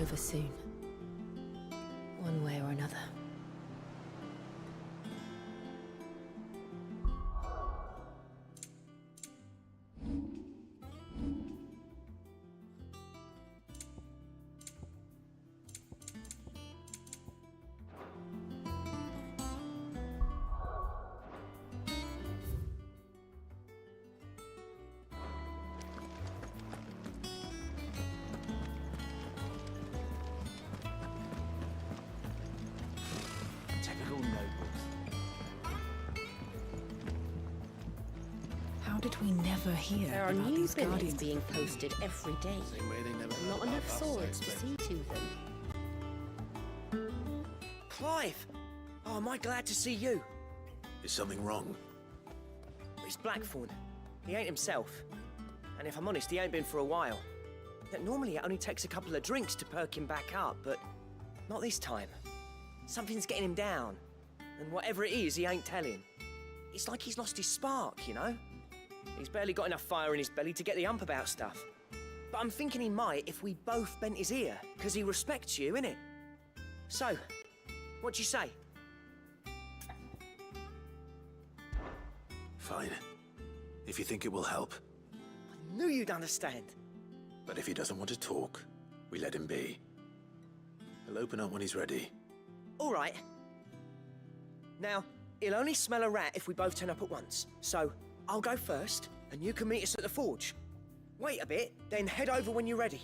over soon. One way or another. Typical nobles. How did we never hear There are about new these billets guardians? being posted every day. Same way they never And heard not about enough us, swords I to expect. see to them. Clive! Oh, am I glad to see you? Is something wrong? It's Blackthorn. He ain't himself. And if I'm honest, he ain't been for a while. That normally it only takes a couple of drinks to perk him back up, but not this time. Something's getting him down. And whatever it is, he ain't telling. It's like he's lost his spark, you know? He's barely got enough fire in his belly to get the ump about stuff. But I'm thinking he might if we both bent his ear, because he respects you, innit? So, what do you say? Fine. If you think it will help. I knew you'd understand. But if he doesn't want to talk, we let him be. He'll open up when he's ready. All right. Now, he'll only smell a rat if we both turn up at once. So, I'll go first, and you can meet us at the forge. Wait a bit, then head over when you're ready.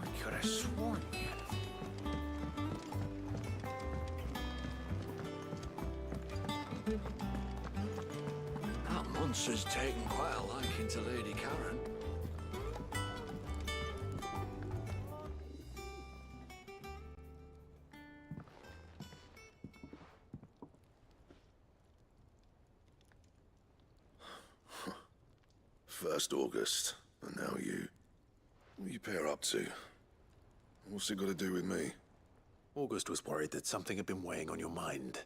I could have sworn he had That monster's taken quite a liking to Lady Karen. First August, and now you. What you pair up to? What's it got to do with me? August was worried that something had been weighing on your mind.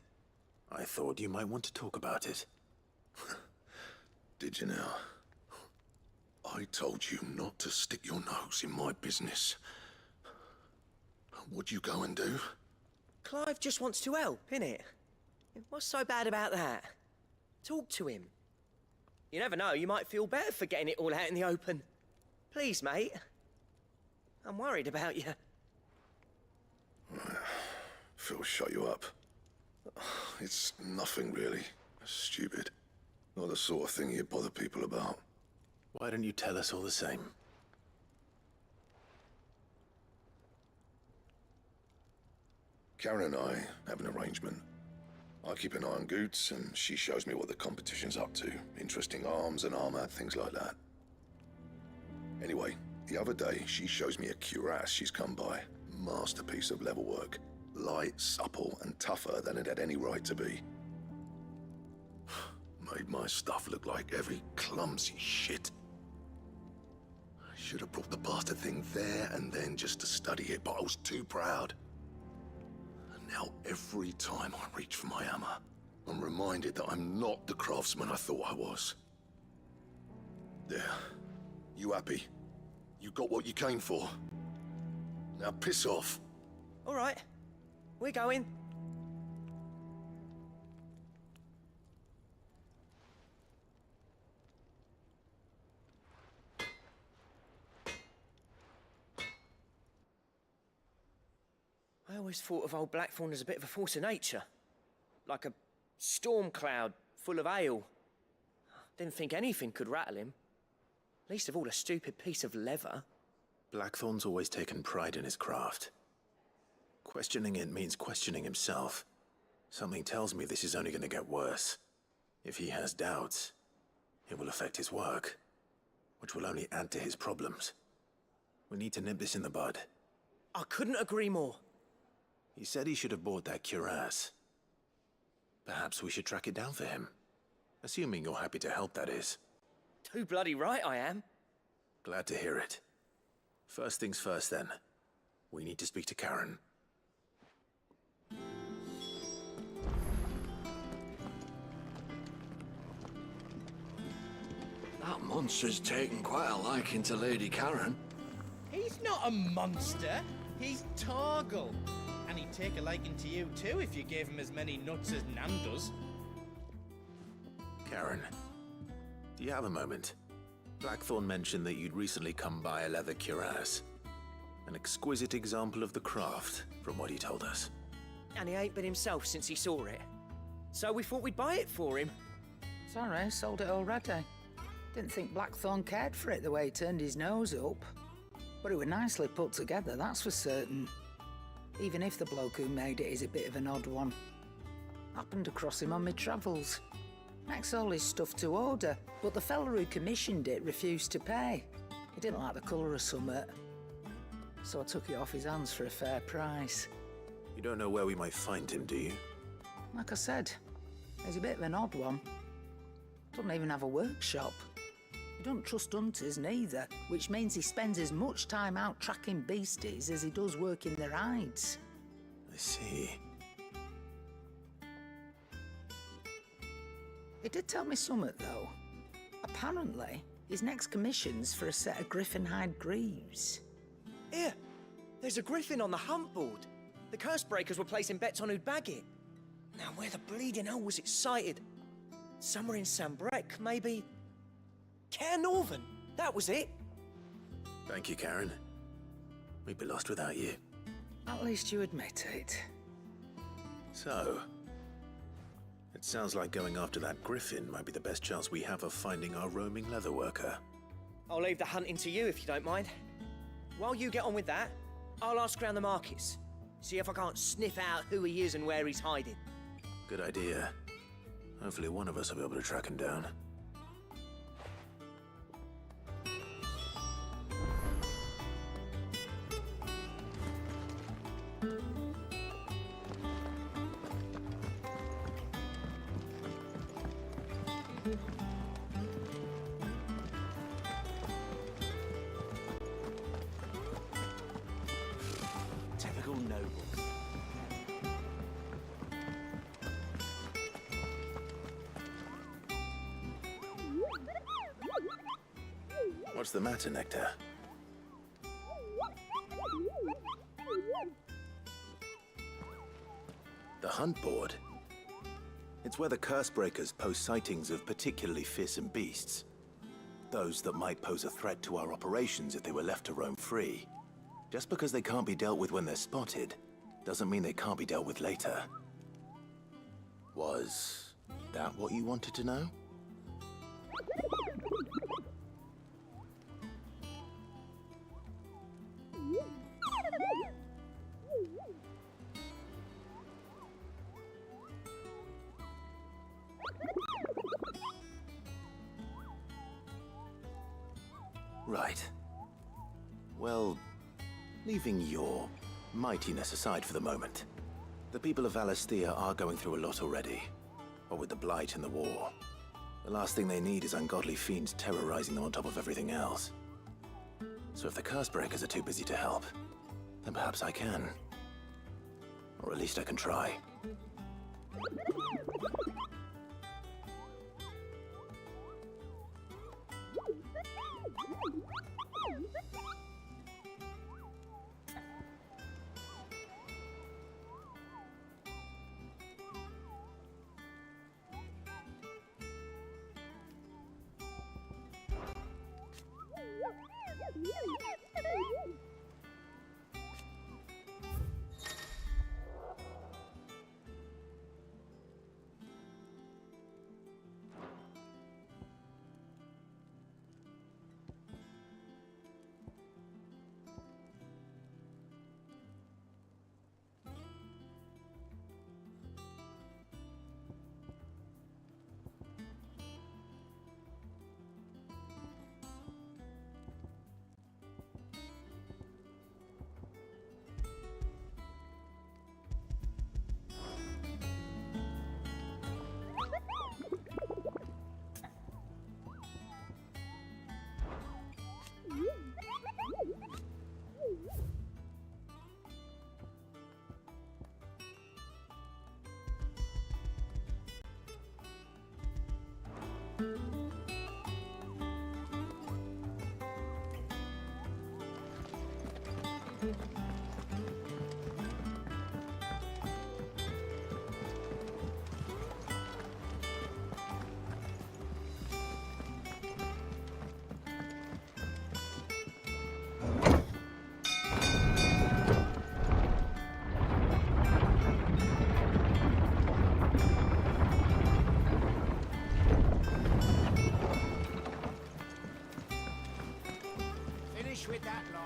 I thought you might want to talk about it. Did you now? I told you not to stick your nose in my business. What'd you go and do? Clive just wants to help, innit? What's so bad about that? Talk to him. You never know, you might feel better for getting it all out in the open. Please, mate. I'm worried about you. Phil shut you up. It's nothing really. Stupid. Not the sort of thing you bother people about. Why don't you tell us all the same? Karen and I have an arrangement. I keep an eye on Goots, and she shows me what the competition's up to. Interesting arms and armor, things like that. Anyway, the other day, she shows me a cuirass she's come by. Masterpiece of level work. Light, supple, and tougher than it had any right to be. Made my stuff look like every clumsy shit. I should have brought the bastard thing there and then just to study it, but I was too proud. And now every time I reach for my hammer, I'm reminded that I'm not the craftsman I thought I was. There. You happy? You got what you came for. Now piss off. All right. We're going. I always thought of old Blackthorn as a bit of a force of nature. Like a storm cloud full of hail. Didn't think anything could rattle him. Least of all a stupid piece of leather. Blackthorn's always taken pride in his craft. Questioning it means questioning himself. Something tells me this is only going to get worse. If he has doubts, it will affect his work, which will only add to his problems. We need to nip this in the bud. I couldn't agree more. He said he should have bought that cuirass. Perhaps we should track it down for him. Assuming you're happy to help, that is. Too bloody right I am. Glad to hear it. First things first, then. We need to speak to Karen. That monster's taken quite a liking to Lady Karen. He's not a monster. He's Torgal. And he'd take a liking to you too if you gave him as many nuts as Nan does. Karen, do you have a moment? Blackthorn mentioned that you'd recently come by a leather cuirass. An exquisite example of the craft, from what he told us. And he ain't been himself since he saw it. So we thought we'd buy it for him. Sorry, sold it already. Didn't think Blackthorn cared for it the way he turned his nose up. But it was nicely put together, that's for certain. Even if the bloke who made it is a bit of an odd one. Happened across him on my travels. Makes all his stuff to order, but the fella who commissioned it refused to pay. He didn't like the colour of summit. So I took it off his hands for a fair price. You don't know where we might find him, do you? Like I said, he's a bit of an odd one. Doesn't even have a workshop. He don't trust hunters neither, which means he spends as much time out tracking beasties as he does working their hides. I see. He did tell me something, though. Apparently, his next commission's for a set of griffin hide greaves. Here, there's a griffin on the hunt board. The curse breakers were placing bets on who'd bag it. Now, where the bleeding hell was it sighted? Somewhere in Sambrec, maybe? Care Northern, that was it. Thank you, Karen. We'd be lost without you. At least you admit it. So, it sounds like going after that griffin might be the best chance we have of finding our roaming leatherworker. I'll leave the hunting to you if you don't mind. While you get on with that, I'll ask around the markets. See if I can't sniff out who he is and where he's hiding. Good idea. Hopefully one of us will be able to track him down. Typical nobles. What's the matter, Nectar? The hunt board? It's where the curse breakers post sightings of particularly fearsome beasts. Those that might pose a threat to our operations if they were left to roam free. Just because they can't be dealt with when they're spotted, doesn't mean they can't be dealt with later. Was that what you wanted to know? Right. Well, leaving your mightiness aside for the moment, the people of Valisthea are going through a lot already. What with the Blight and the war. The last thing they need is ungodly fiends terrorizing them on top of everything else. So if the Cursebreakers are too busy to help, then perhaps I can. Or at least I can try. with that lot.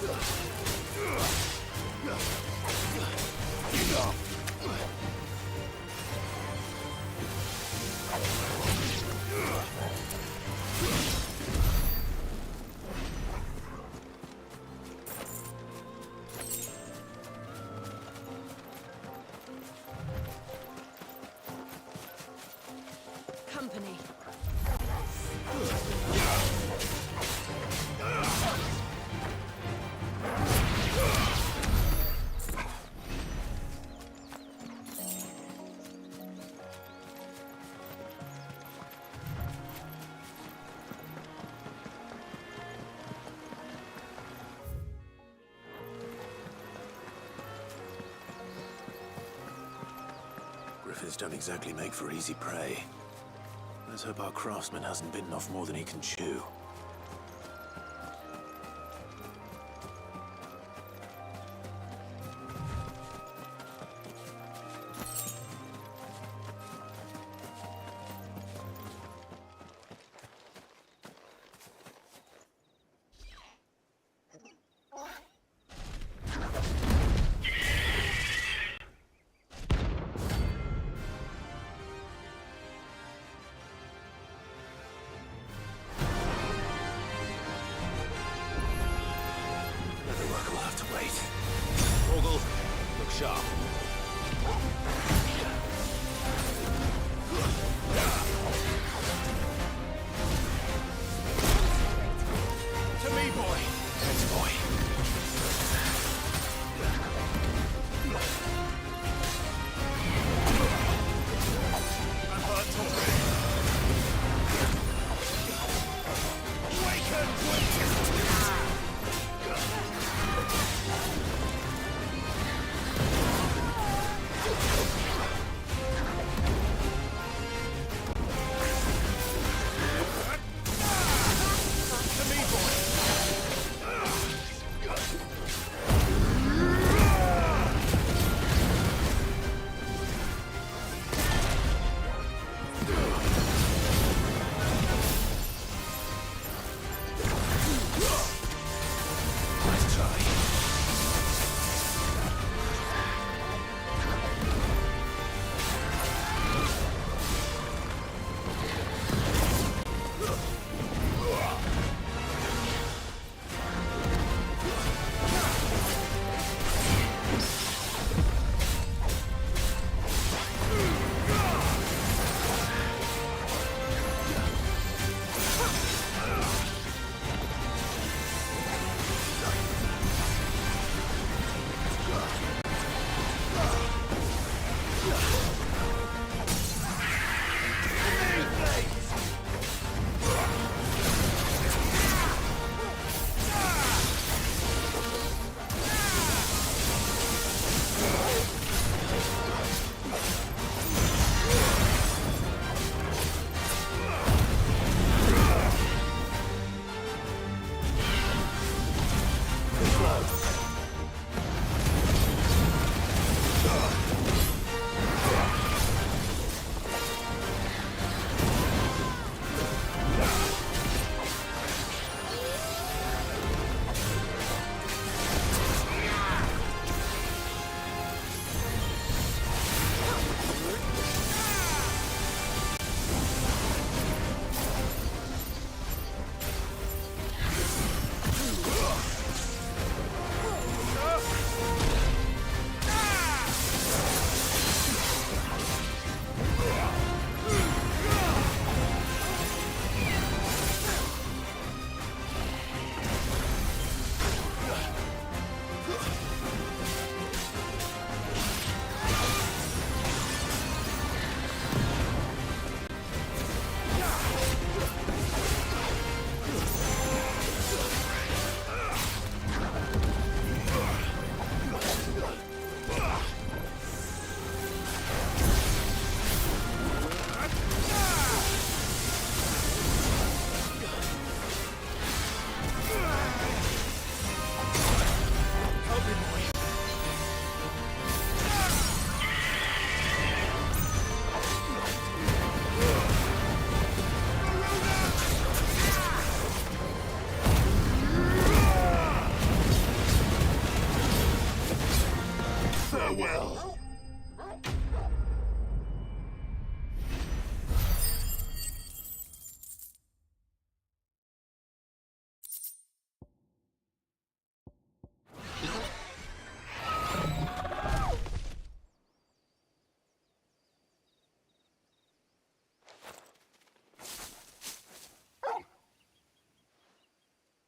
Ugh. griffins don't exactly make for easy prey. Let's hope our craftsman hasn't bitten off more than he can chew.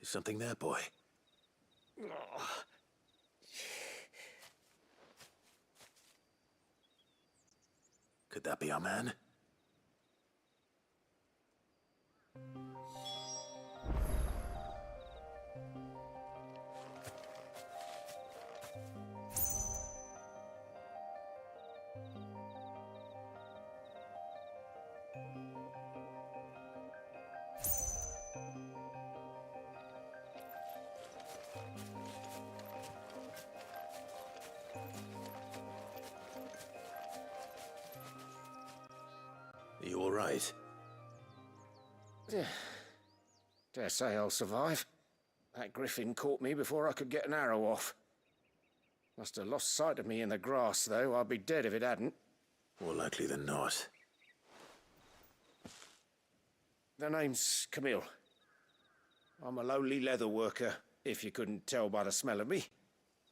Is something there, boy? Could that be our man? You all right? Dare say I'll survive. That griffin caught me before I could get an arrow off. Must have lost sight of me in the grass, though. I'd be dead if it hadn't. More likely than not. The name's Camille. I'm a lowly leather worker, if you couldn't tell by the smell of me.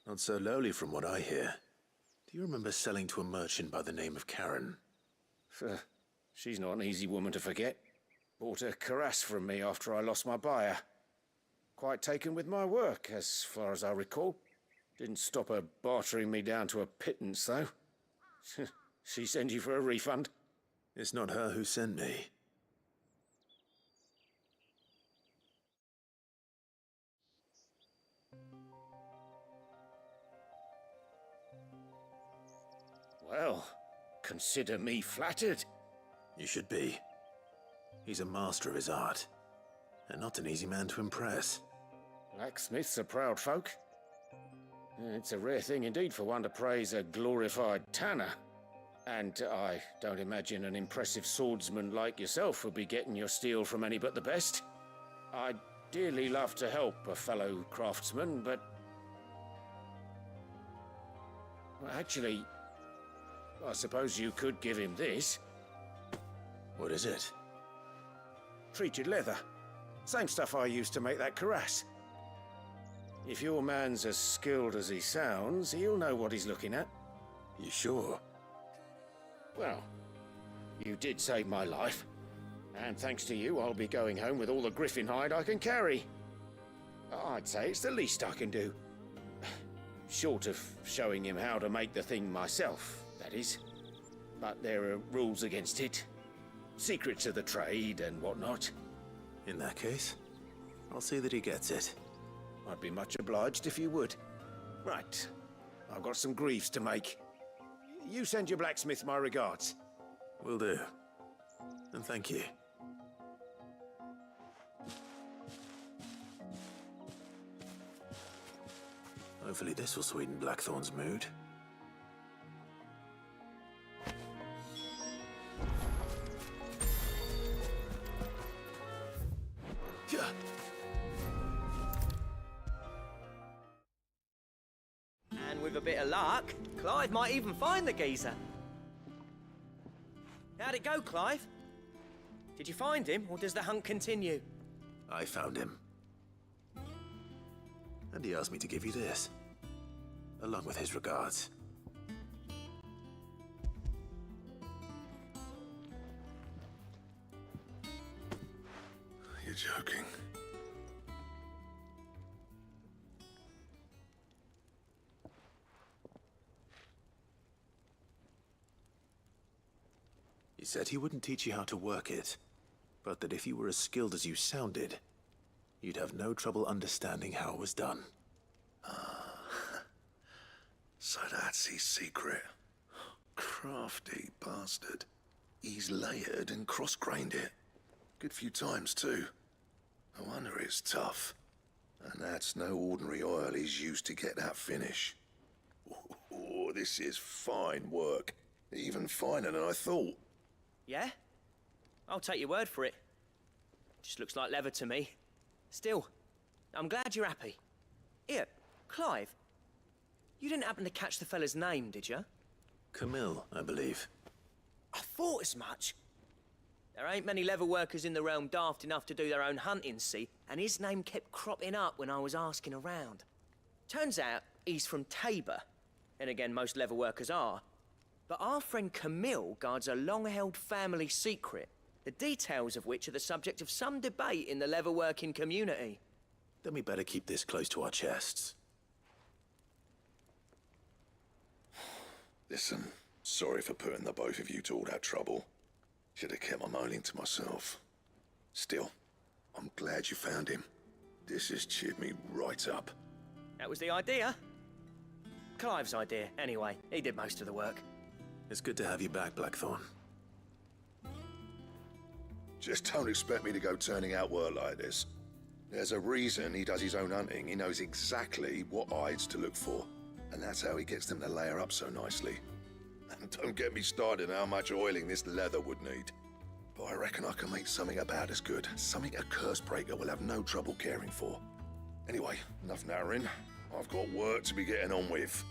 Not so lowly from what I hear. Do you remember selling to a merchant by the name of Karen? She's not an easy woman to forget. Bought a cuirass from me after I lost my buyer. Quite taken with my work, as far as I recall. Didn't stop her bartering me down to a pittance, though. She sent you for a refund? It's not her who sent me. Well, consider me flattered. You should be. He's a master of his art, and not an easy man to impress. Blacksmiths are proud folk. It's a rare thing indeed for one to praise a glorified tanner. And I don't imagine an impressive swordsman like yourself would be getting your steel from any but the best. I'd dearly love to help a fellow craftsman, but... Well, actually, I suppose you could give him this. What is it? Treated leather. Same stuff I used to make that cuirass. If your man's as skilled as he sounds, he'll know what he's looking at. You sure? Well, you did save my life. And thanks to you, I'll be going home with all the griffin hide I can carry. I'd say it's the least I can do. Short of showing him how to make the thing myself, that is. But there are rules against it. Secrets of the trade and whatnot. In that case, I'll see that he gets it. I'd be much obliged if you would. Right. I've got some greaves to make. You send your blacksmith my regards. Will do. And thank you. Hopefully this will sweeten Blackthorn's mood. Yeah. And with a bit of luck, Clive might even find the geezer. How'd it go, Clive? Did you find him, or does the hunt continue? I found him. And he asked me to give you this, along with his regards. You're joking. He said he wouldn't teach you how to work it, but that if you were as skilled as you sounded, you'd have no trouble understanding how it was done. So that's his secret. Crafty bastard. He's layered and cross-grained it. Good few times, too. No wonder it's tough. And that's no ordinary oil he's used to get that finish. Oh, this is fine work. Even finer than I thought. Yeah? I'll take your word for it. Just looks like leather to me. Still, I'm glad you're happy. Here, Clive, you didn't happen to catch the fella's name, did you? Camille, I believe. I thought as much. There ain't many leather workers in the realm daft enough to do their own hunting, see? And his name kept cropping up when I was asking around. Turns out he's from Tabor. And again, most leather workers are. But our friend Camille guards a long-held family secret, the details of which are the subject of some debate in the leather-working community. Then we better keep this close to our chests. Listen, sorry for putting the both of you to all that trouble. Should have kept my moaning to myself. Still, I'm glad you found him. This has cheered me right up. That was the idea. Clive's idea, anyway. He did most of the work. It's good to have you back, Blackthorn. Just don't expect me to go turning out work like this. There's a reason he does his own hunting. He knows exactly what hides to look for. And that's how he gets them to layer up so nicely. And don't get me started on how much oiling this leather would need. but I reckon I can make something about as good. Something a curse breaker will have no trouble caring for. Anyway, enough narrowing. I've got work to be getting on with.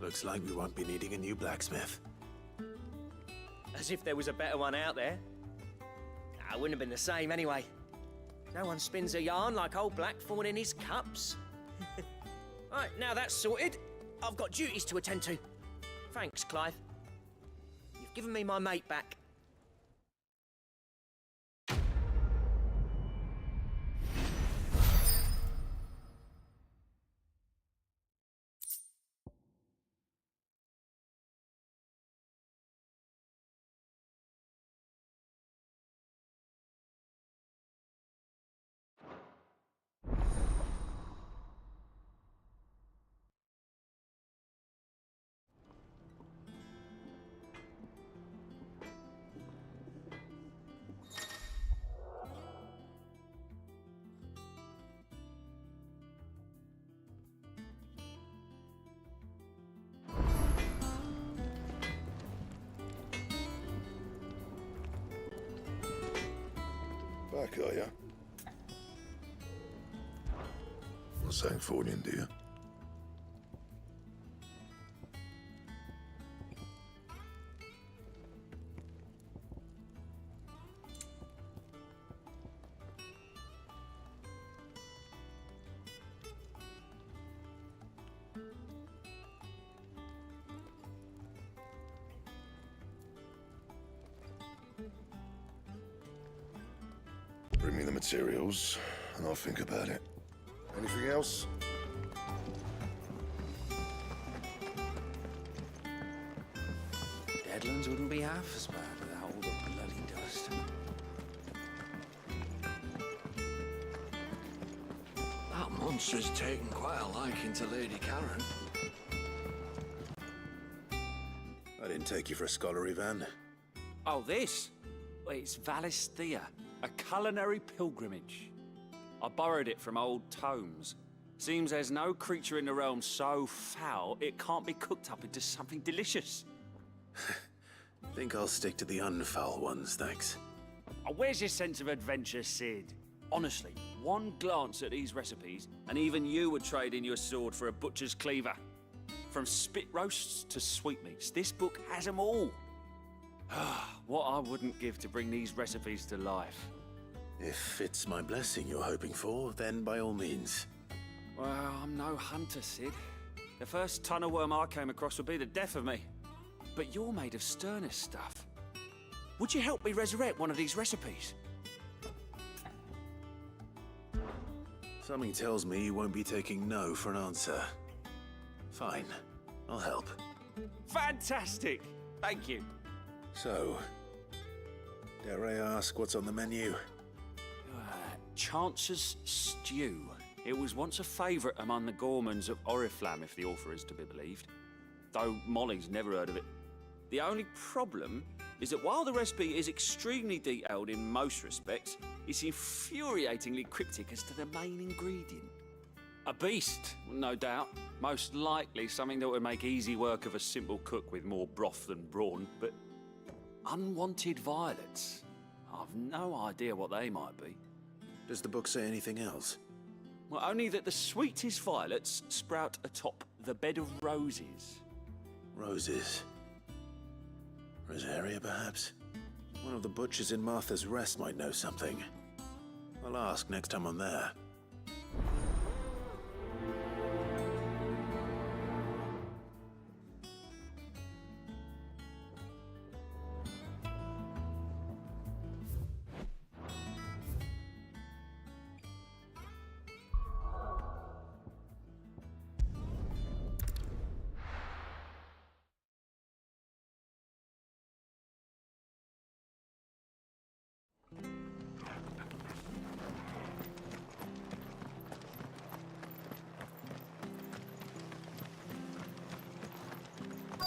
Looks like we won't be needing a new blacksmith. As if there was a better one out there. Nah, it wouldn't have been the same anyway. No one spins a yarn like old Blackthorn in his cups. Right, now that's sorted, I've got duties to attend to. Thanks, Clive. You've given me my mate back. Back, are ya? Not saying for you, do you? Bring me the materials, and I'll think about it. Anything else? Deadlands wouldn't be half as bad without all the bloody dust. That monster's taken quite a liking to Lady Karen. I didn't take you for a scholar, Ivan. Oh, this? Well, it's Valisthea, a culinary pilgrimage. I borrowed it from old tomes. Seems there's no creature in the realm so foul it can't be cooked up into something delicious. Think I'll stick to the unfoul ones, thanks. Oh, where's your sense of adventure, Sid? Honestly, one glance at these recipes, and even you would trade in your sword for a butcher's cleaver. From spit roasts to sweetmeats, this book has them all. What I wouldn't give to bring these recipes to life. If it's my blessing you're hoping for, then by all means. Well, I'm no hunter, Sid. The first tunnel worm I came across would be the death of me. But you're made of sterner stuff. Would you help me resurrect one of these recipes? Something tells me you won't be taking no for an answer. Fine, I'll help. Fantastic! Thank you. So, dare I ask what's on the menu? Chance's Stew. It was once a favourite among the gourmands of Oriflamme, if the author is to be believed. Though Molly's never heard of it. The only problem is that while the recipe is extremely detailed in most respects, it's infuriatingly cryptic as to the main ingredient. A beast, no doubt. Most likely something that would make easy work of a simple cook with more broth than brawn, but unwanted violets. I've no idea what they might be. Does the book say anything else? Well, only that the sweetest violets sprout atop the bed of roses. Roses. Rosaria, perhaps? One of the butchers in Martha's Rest might know something. I'll ask next time I'm there.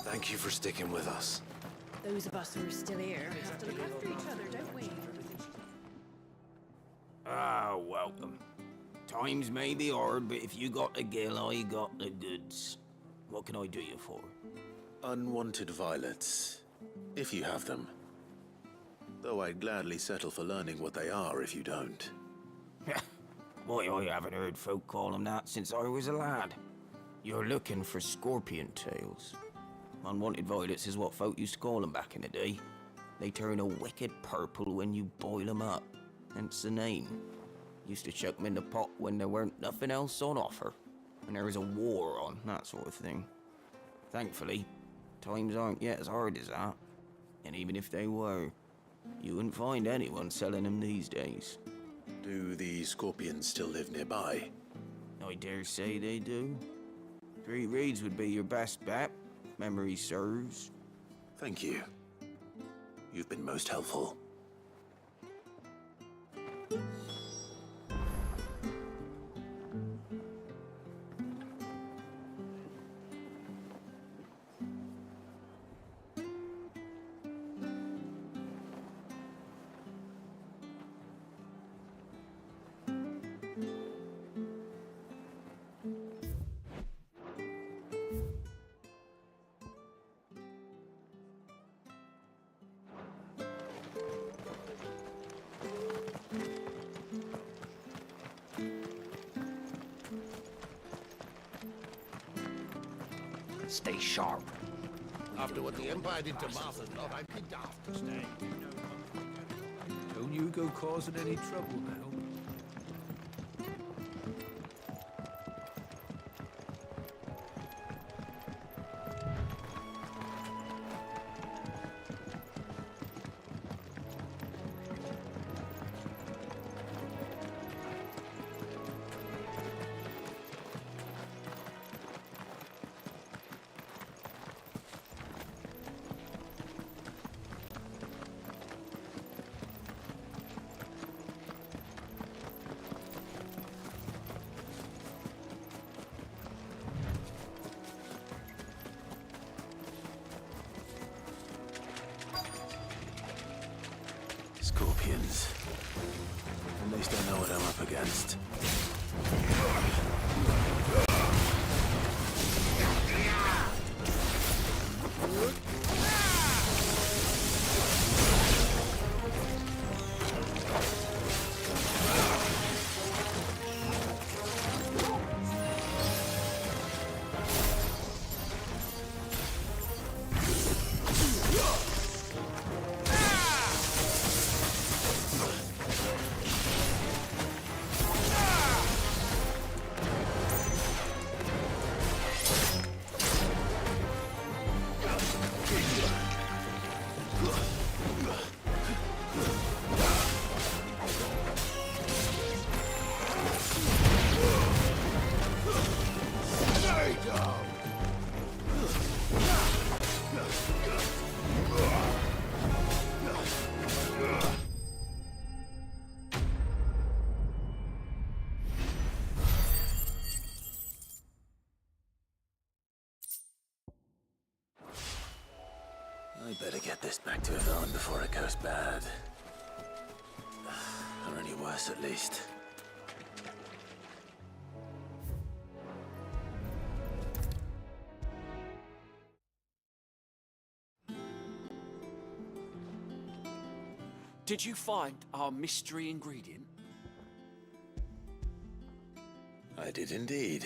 Thank you for sticking with us. Those of us who are still here have to look after each other, don't we? Ah, welcome. Times may be hard, but if you got the gill, I got the goods. What can I do you for? Unwanted violets, if you have them. Though I'd gladly settle for learning what they are if you don't. Why, I haven't heard folk call them that since I was a lad. You're looking for scorpion tails. Unwanted violets is what folk used to call them back in the day. They turn a wicked purple when you boil them up, hence the name. Used to chuck them in the pot when there weren't nothing else on offer, when there was a war on, that sort of thing. Thankfully, times aren't yet as hard as that. And even if they were, you wouldn't find anyone selling them these days. Do the scorpions still live nearby? I dare say they do. 3 Reeds would be your best bet, if memory serves. Thank you. You've been most helpful. Stay sharp. After what the Empire did to Martha's lot, I'd be daft to stay. Don't you go causing any trouble now. Scorpions. At least I know what I'm up against. I better get this back to Yvonne before it goes bad. Or any worse, at least. Did you find our mystery ingredient? I did indeed.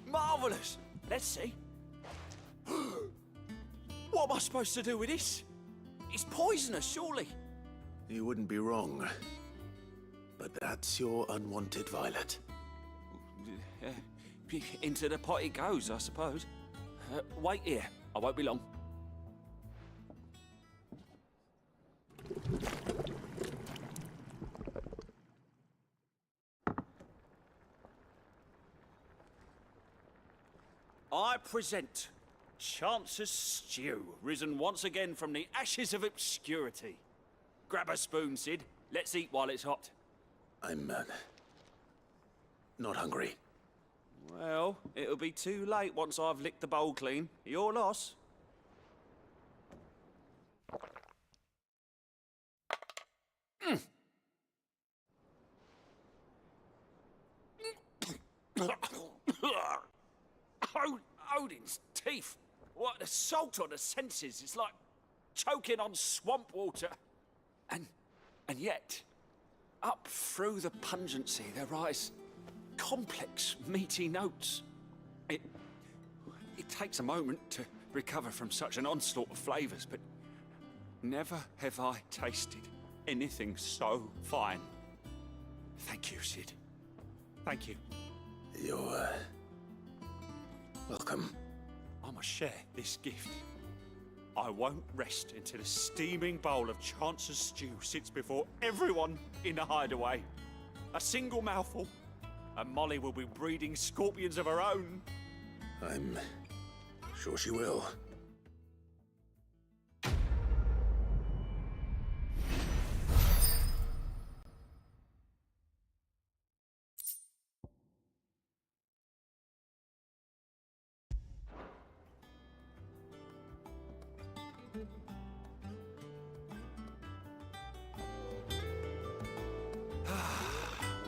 Marvellous! Let's see. What am I supposed to do with this? It's poisonous, surely. You wouldn't be wrong. But that's your unwanted violet. Into the pot it goes, I suppose. Wait here. I won't be long. I present Chance's Stew, risen once again from the ashes of obscurity. Grab a spoon, Sid. Let's eat while it's hot. I'm, not hungry. Well, it'll be too late once I've licked the bowl clean. Your loss. Odin's teeth. What an assault on the senses. It's like choking on swamp water. And yet, up through the pungency, there rise complex, meaty notes. It takes a moment to recover from such an onslaught of flavours, but never have I tasted anything so fine. Thank you, Sid. Thank you. You're, welcome. I must share this gift. I won't rest until a steaming bowl of Chance's stew sits before everyone in the hideaway. A single mouthful, and Molly will be breeding scorpions of her own. I'm sure she will.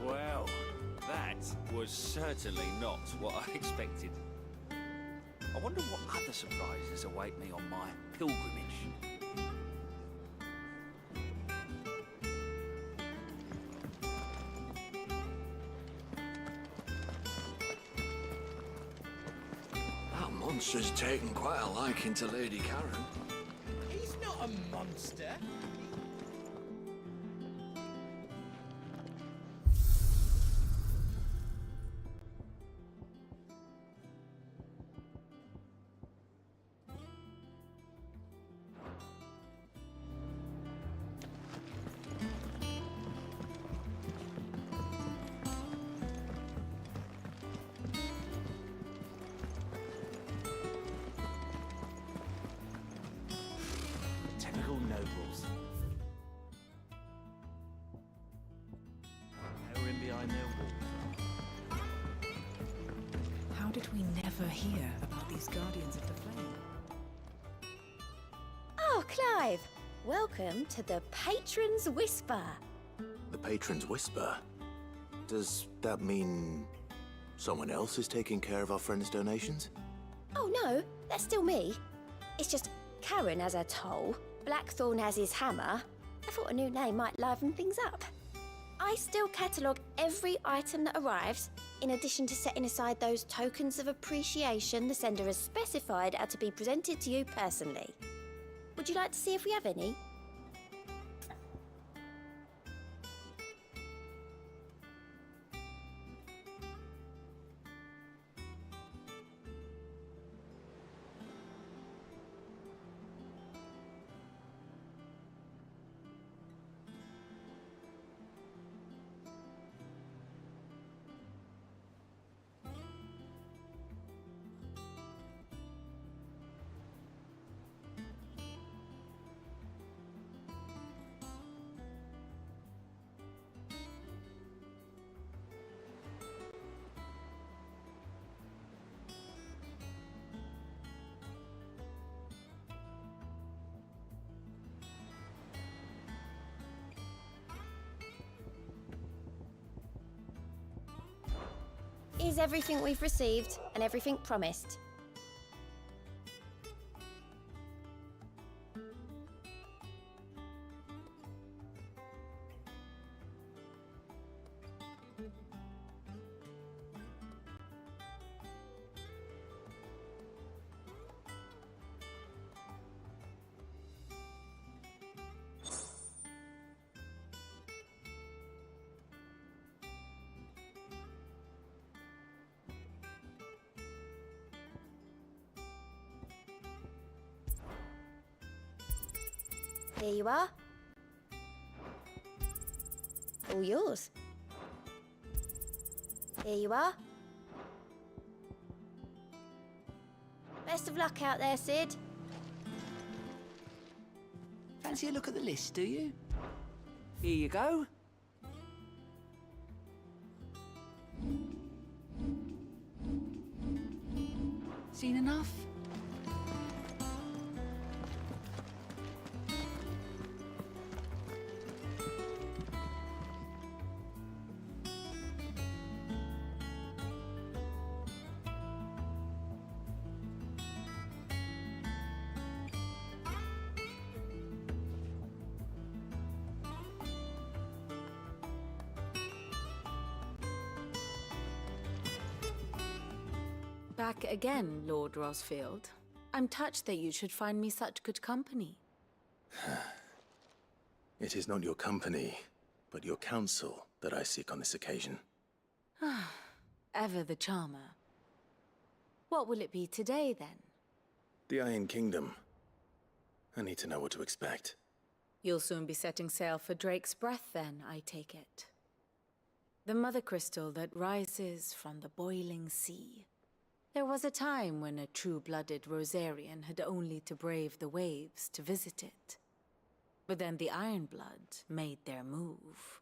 Well, that was certainly not what I expected. I wonder what other surprises await me on my pilgrimage. That monster's taken quite a liking to Lady Karen. He's not a monster. Typical nobles. They were in behind their wall. How did we never hear about these Guardians of the Flame? Oh, Clive! Welcome to the Patron's Whisper. The Patron's Whisper? Does that mean someone else is taking care of our friend's donations? Oh no, that's still me. It's just Karen has her toll, Blackthorn has his hammer. I thought a new name might liven things up. I still catalogue every item that arrives, in addition to setting aside those tokens of appreciation the sender has specified are to be presented to you personally. Would you like to see if we have any? Is everything we've received and everything promised? Here you are. All yours. Here you are. Best of luck out there, Sid. Fancy a look at the list, do you? Here you go. Seen enough? Back again, Lord Rosfield. I'm touched that you should find me such good company. It is not your company, but your counsel that I seek on this occasion. Ever the charmer. What will it be today, then? The Iron Kingdom. I need to know what to expect. You'll soon be setting sail for Drake's Breath, then, I take it. The mother crystal that rises from the boiling sea. There was a time when a true-blooded Rosarian had only to brave the waves to visit it. But then the Ironblood made their move.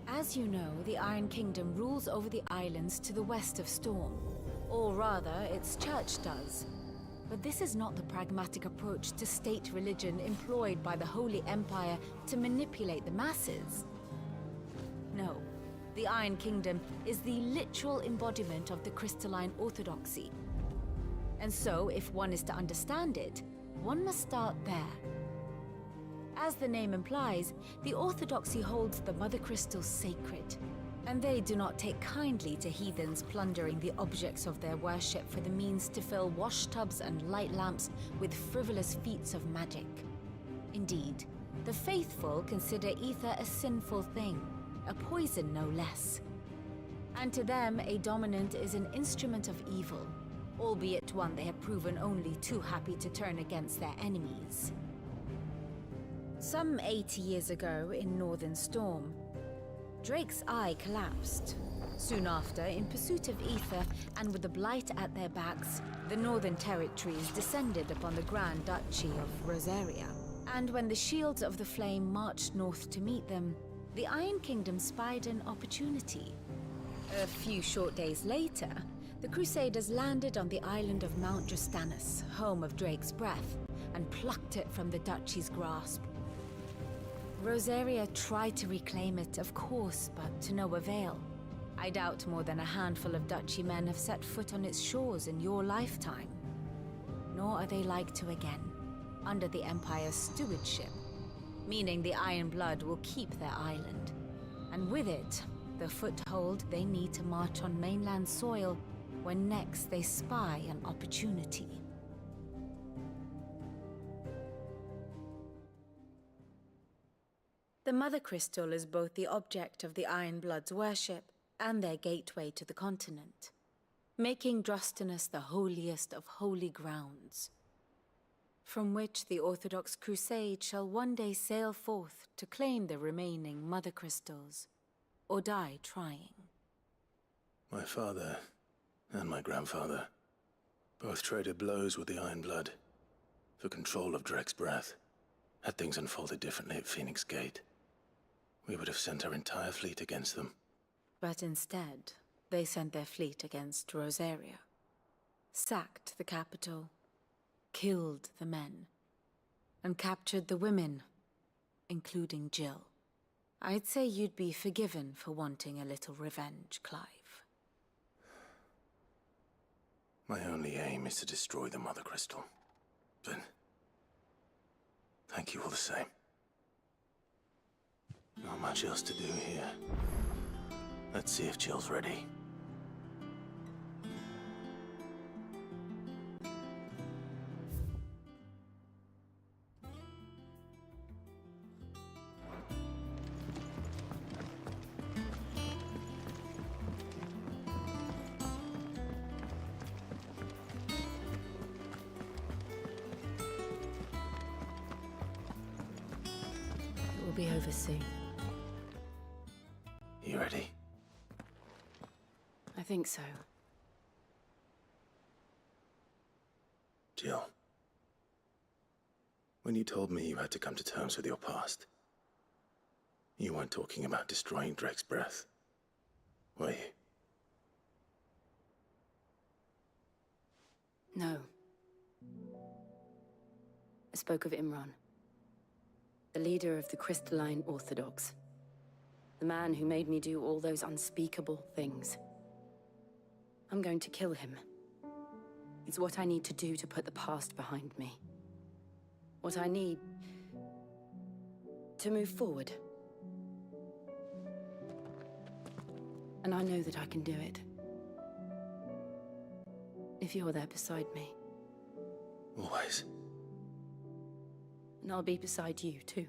As you know, the Iron Kingdom rules over the islands to the west of Storm. Or rather, its church does. But this is not the pragmatic approach to state religion employed by the Holy Empire to manipulate the masses. No, the Iron Kingdom is the literal embodiment of the crystalline orthodoxy. And so, if one is to understand it, one must start there. As the name implies, the orthodoxy holds the Mother Crystal sacred, and they do not take kindly to heathens plundering the objects of their worship for the means to fill washtubs and light lamps with frivolous feats of magic. Indeed, the faithful consider ether a sinful thing, a poison no less. And to them, a dominant is an instrument of evil, albeit one they have proven only too happy to turn against their enemies. Some 80 years ago, in Northern Storm, Drake's eye collapsed. Soon after, in pursuit of ether and with the blight at their backs, the Northern Territories descended upon the Grand Duchy of Rosaria. And when the Shields of the Flame marched north to meet them, the Iron Kingdom spied an opportunity. A few short days later, the Crusaders landed on the island of Mount Justanus, home of Drake's Breath, and plucked it from the Duchy's grasp. Rosaria tried to reclaim it, of course, but to no avail. I doubt more than a handful of Duchy men have set foot on its shores in your lifetime. Nor are they like to again, under the Empire's stewardship, meaning the Iron Blood will keep their island. And with it, the foothold they need to march on mainland soil when next they spy an opportunity. The Mother Crystal is both the object of the Iron Blood's worship and their gateway to the continent, making Drustinus the holiest of holy grounds, from which the Orthodox Crusade shall one day sail forth to claim the remaining Mother Crystals, or die trying. My father and my grandfather both traded blows with the Iron Blood for control of Drake's Breath. Had things unfolded differently at Phoenix Gate, we would have sent our entire fleet against them. But instead, they sent their fleet against Rosaria, sacked the capital, killed the men, and captured the women, including Jill. I'd say you'd be forgiven for wanting a little revenge, Clive. My only aim is to destroy the Mother Crystal. But thank you all the same. Not much else to do here. Let's see if Jill's ready. It will be over soon. You ready? I think so. Jill. When you told me you had to come to terms with your past, you weren't talking about destroying Drake's Breath, were you? No. I spoke of Imran, the leader of the Crystalline Orthodox. The man who made me do all those unspeakable things. I'm going to kill him. It's what I need to do to put the past behind me. What I need to move forward. And I know that I can do it. If you're there beside me. Always. And I'll be beside you, too.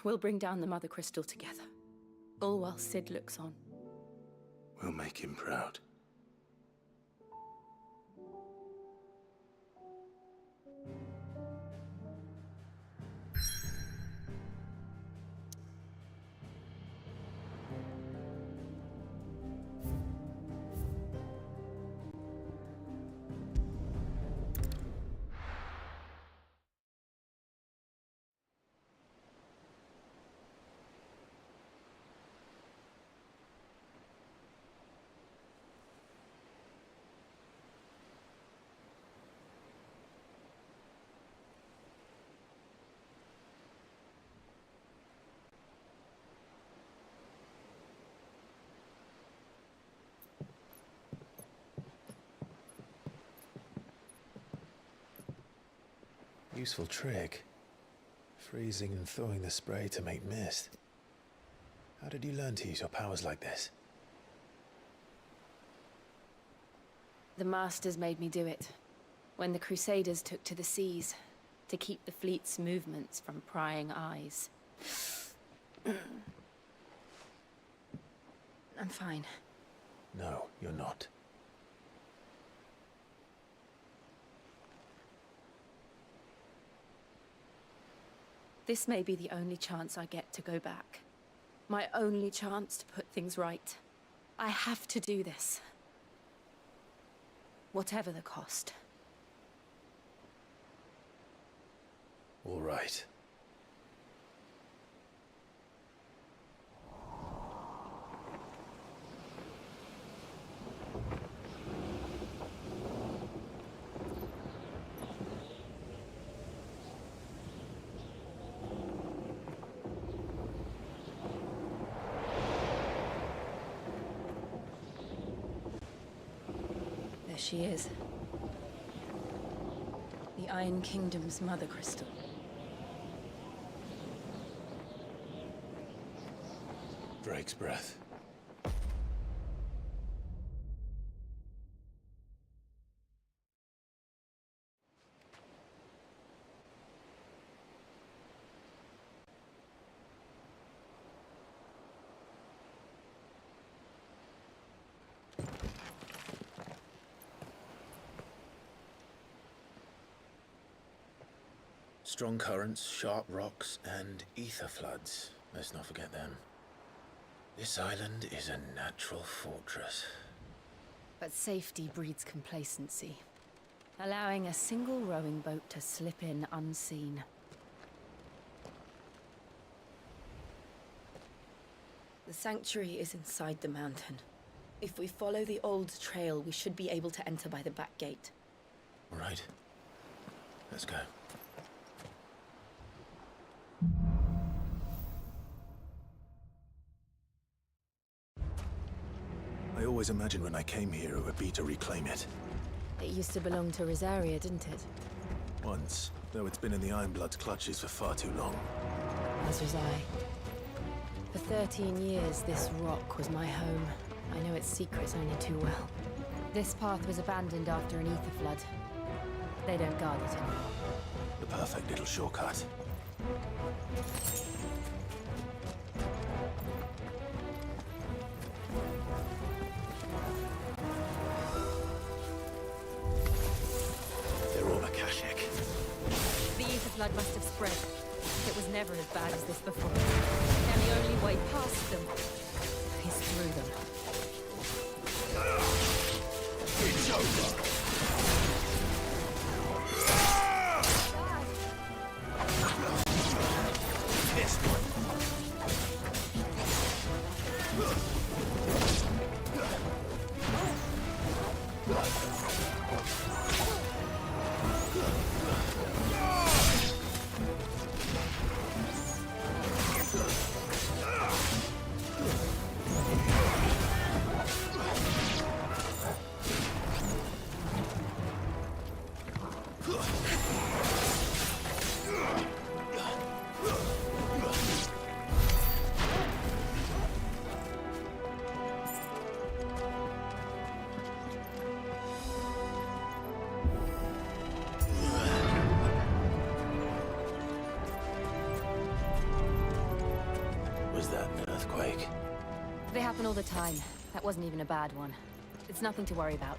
We'll bring down the Mother Crystal together. All while Sid looks on. We'll make him proud. Useful trick. Freezing and thawing the spray to make mist. How did you learn to use your powers like this? The Masters made me do it. When the Crusaders took to the seas, to keep the fleet's movements from prying eyes. I'm fine. No, you're not. This may be the only chance I get to go back. My only chance to put things right. I have to do this. Whatever the cost. All right. There she is. The Iron Kingdom's Mother Crystal. Drake's breath. Strong currents, sharp rocks, and ether floods. Let's not forget them. This island is a natural fortress. But safety breeds complacency, allowing a single rowing boat to slip in unseen. The sanctuary is inside the mountain. If we follow the old trail, we should be able to enter by the back gate. All right. Let's go. I always imagined when I came here it would be to reclaim it. It used to belong to Rosaria, didn't it? Once, though it's been in the Ironblood's clutches for far too long. As was I. For 13 years, this rock was my home. I know its secrets only too well. This path was abandoned after an ether flood. They don't guard it anymore. The perfect little shortcut. They're all Akashic. The ether flood must have spread. It was never as bad as this before. And the only way past them is through them. It's over! This one. sudden earthquake. They happen all the time. That wasn't even a bad one. It's nothing to worry about.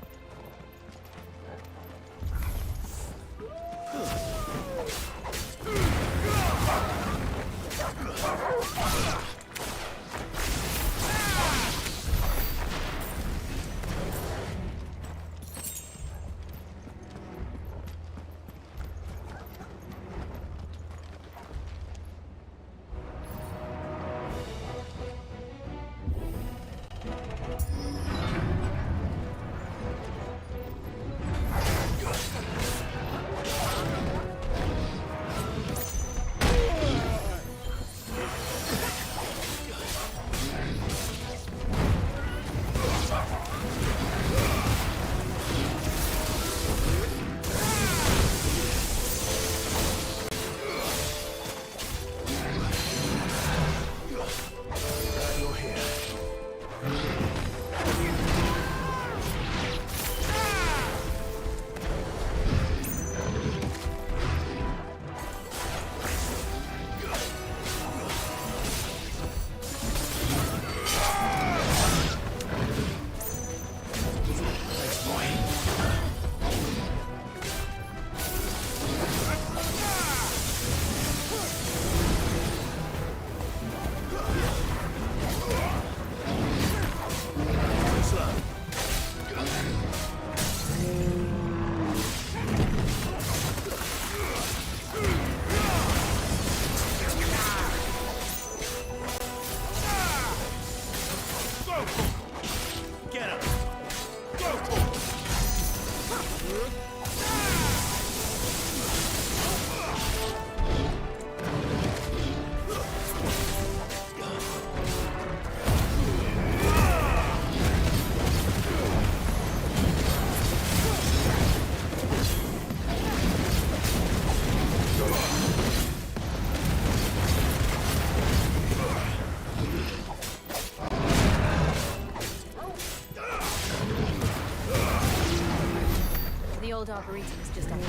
The old Arboretum is just up here.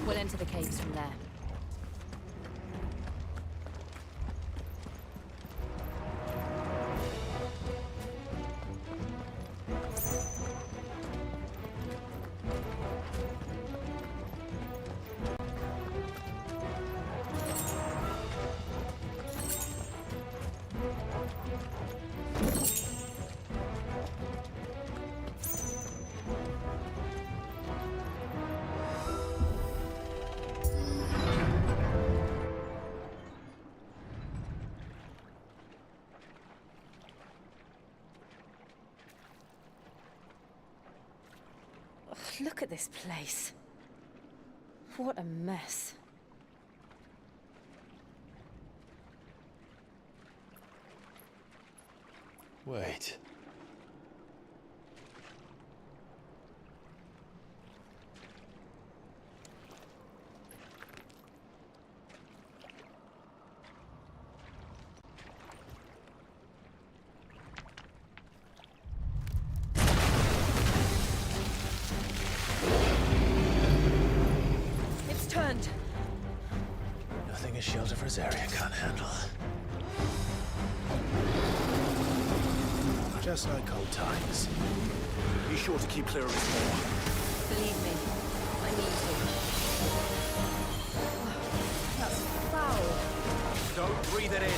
We'll enter the caves from there. Look at this place. What a mess. Wait. Turned. Nothing a shelter for Zarya can't handle. Just like old times. Be sure to keep clear of his more. Believe me, I need to. That's foul. Don't breathe it in.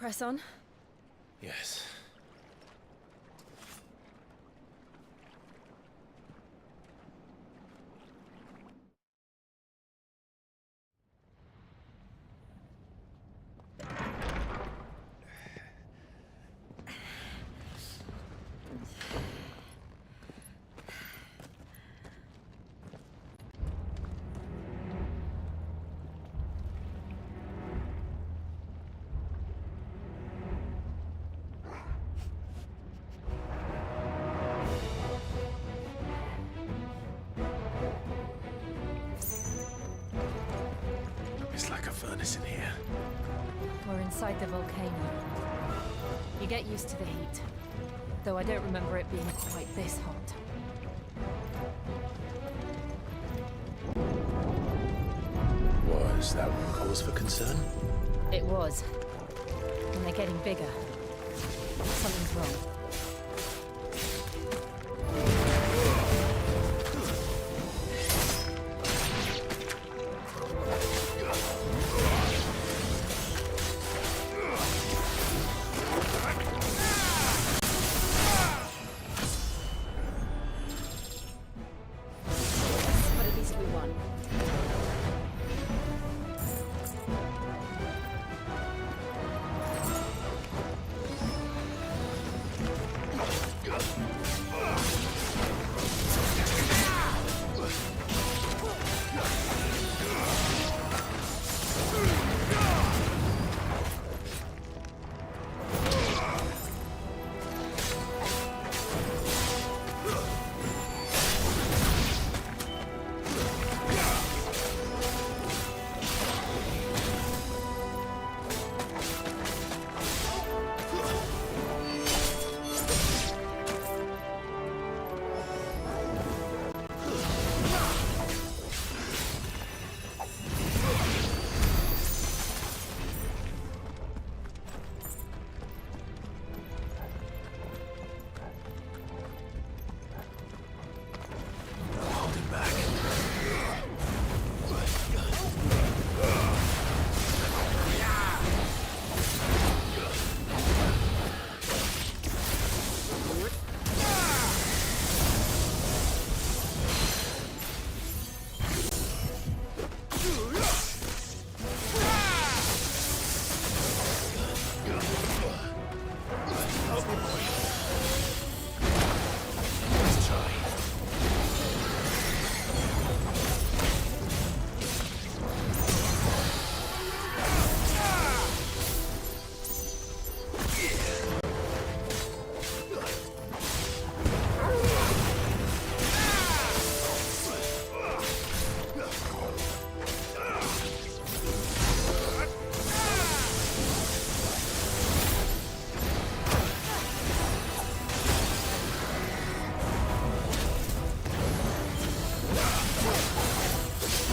Press on. Yes. It's like a furnace in here. We're inside the volcano. You get used to the heat, though I don't remember it being quite this hot. Was that one cause for concern? It was. And they're getting bigger. Something's wrong. But at least we won. Holding back. Let's try.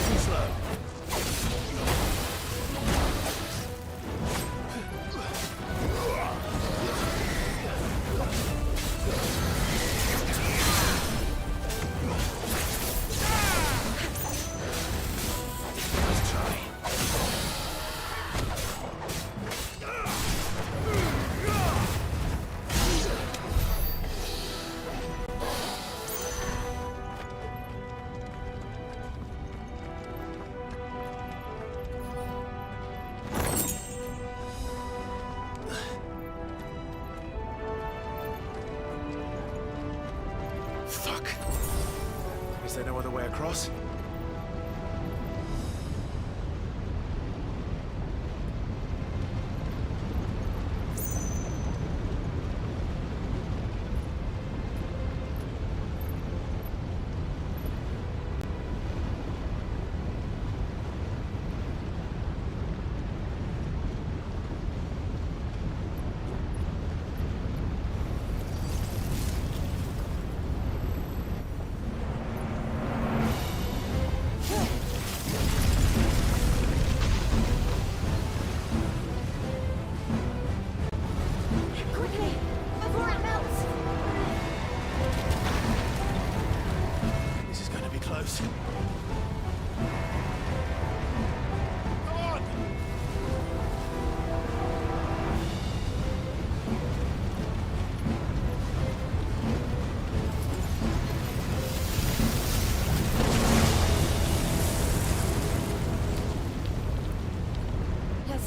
Too slow. Let's try. Fuck. Is there no other way across?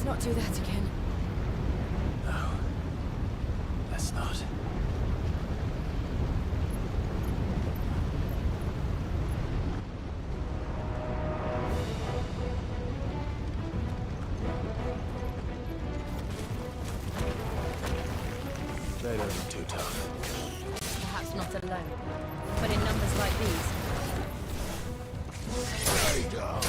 Let's not do that again. No. Let's not. They don't look too tough. Perhaps not alone, but in numbers like these. Stay down.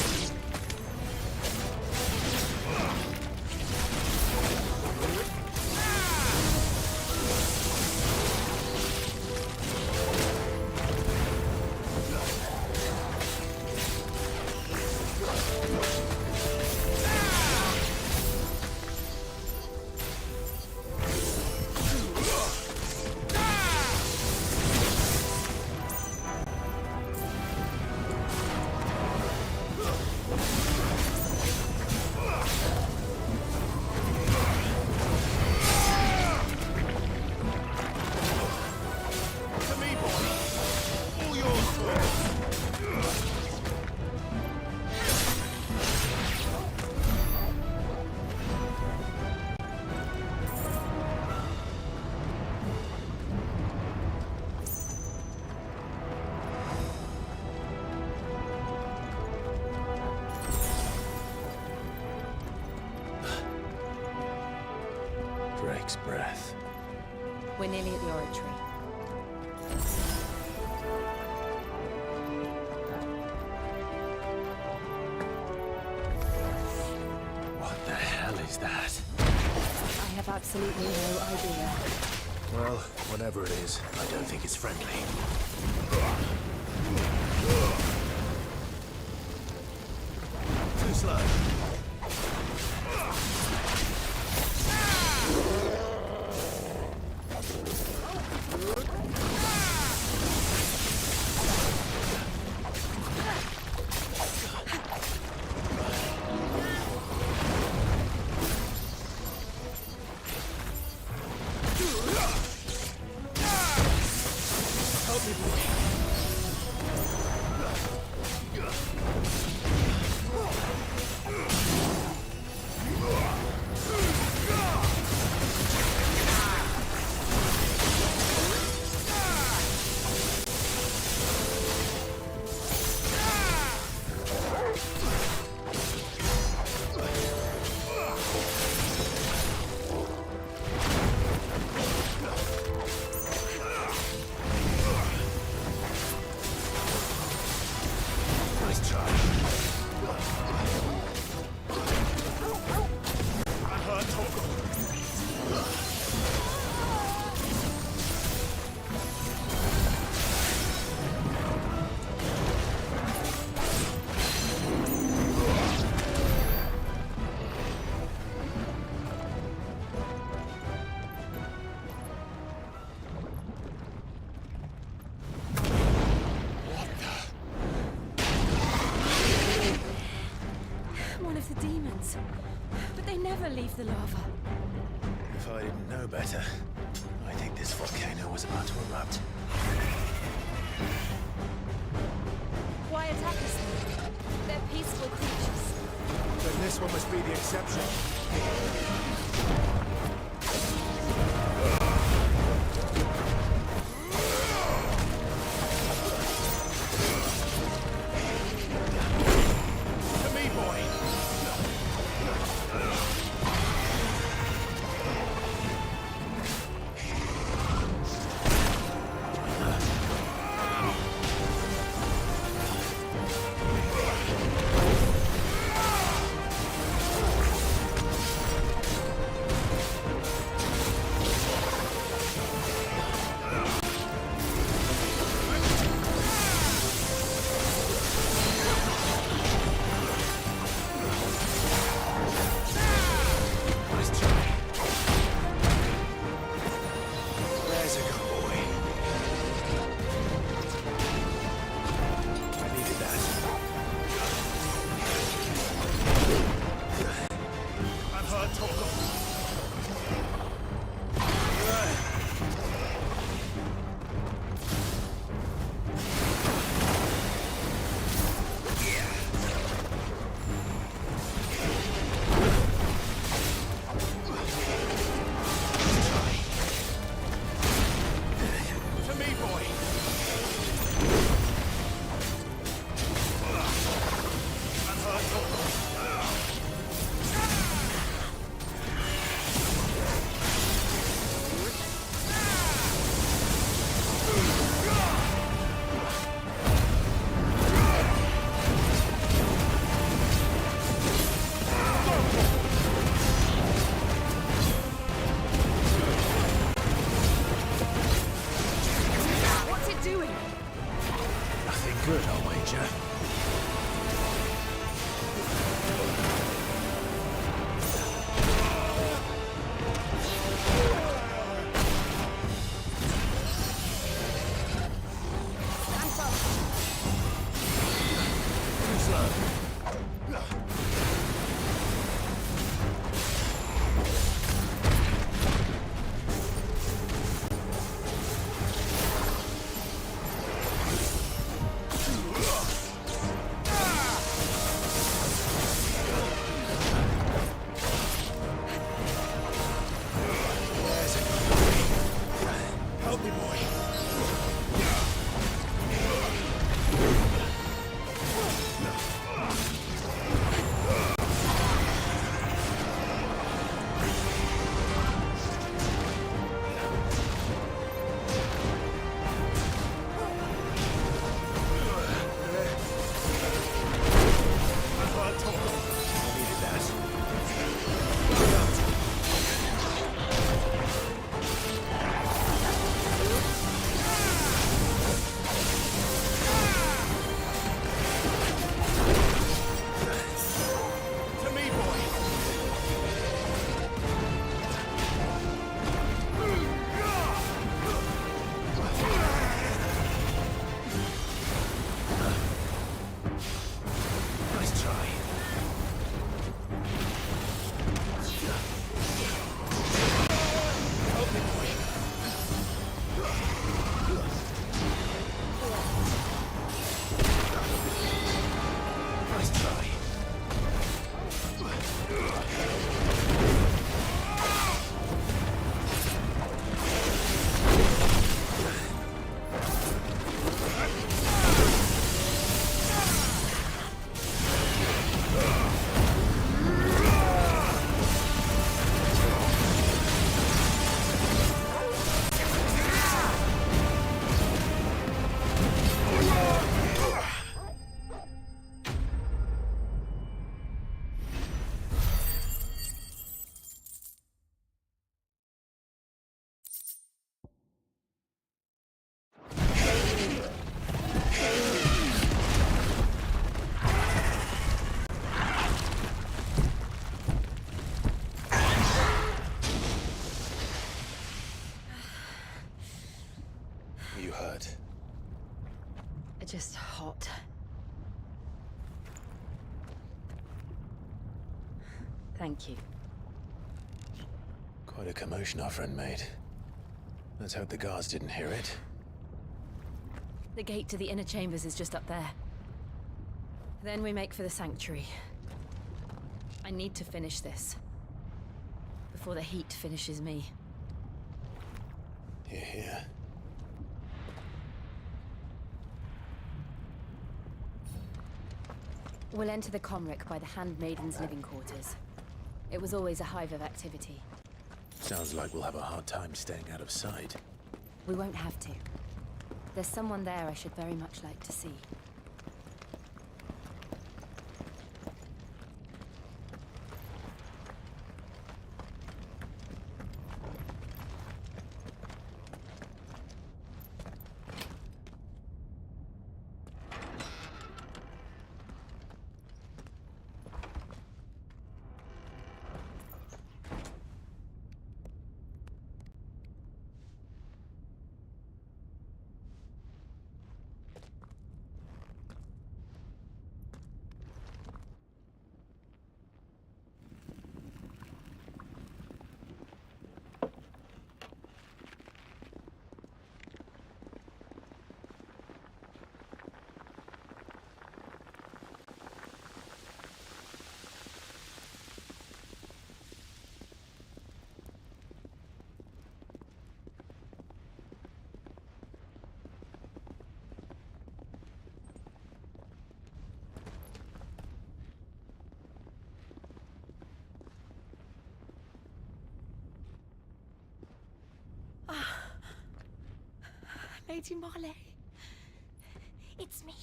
Drake's breath. We're nearly at the oratory. What the hell is that? I have absolutely no idea. Well, whatever it is, I don't think it's friendly. Too slow. One of the demons. But they never leave the lava. If I didn't know better, I think this volcano was about to erupt. Why attack us then? They're peaceful creatures. Then this one must be the exception. hot. Thank you. Quite a commotion our friend made. Let's hope the guards didn't hear it. The gate to the inner chambers is just up there. Then we make for the sanctuary. I need to finish this. Before the heat finishes me. Hear, hear. We'll enter the Comric by the Handmaiden's living quarters. It was always a hive of activity. Sounds like we'll have a hard time staying out of sight. We won't have to. There's someone there I should very much like to see. Lady Marley. It's me.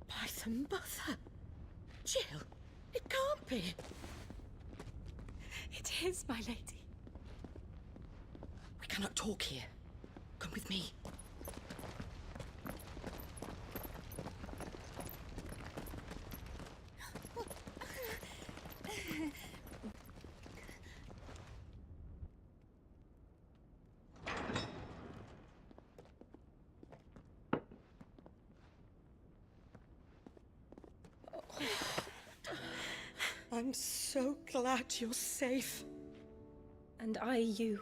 By the mother. Jill, it can't be. It is, my lady. We cannot talk here. Come with me. I'm so glad you're safe. And I you.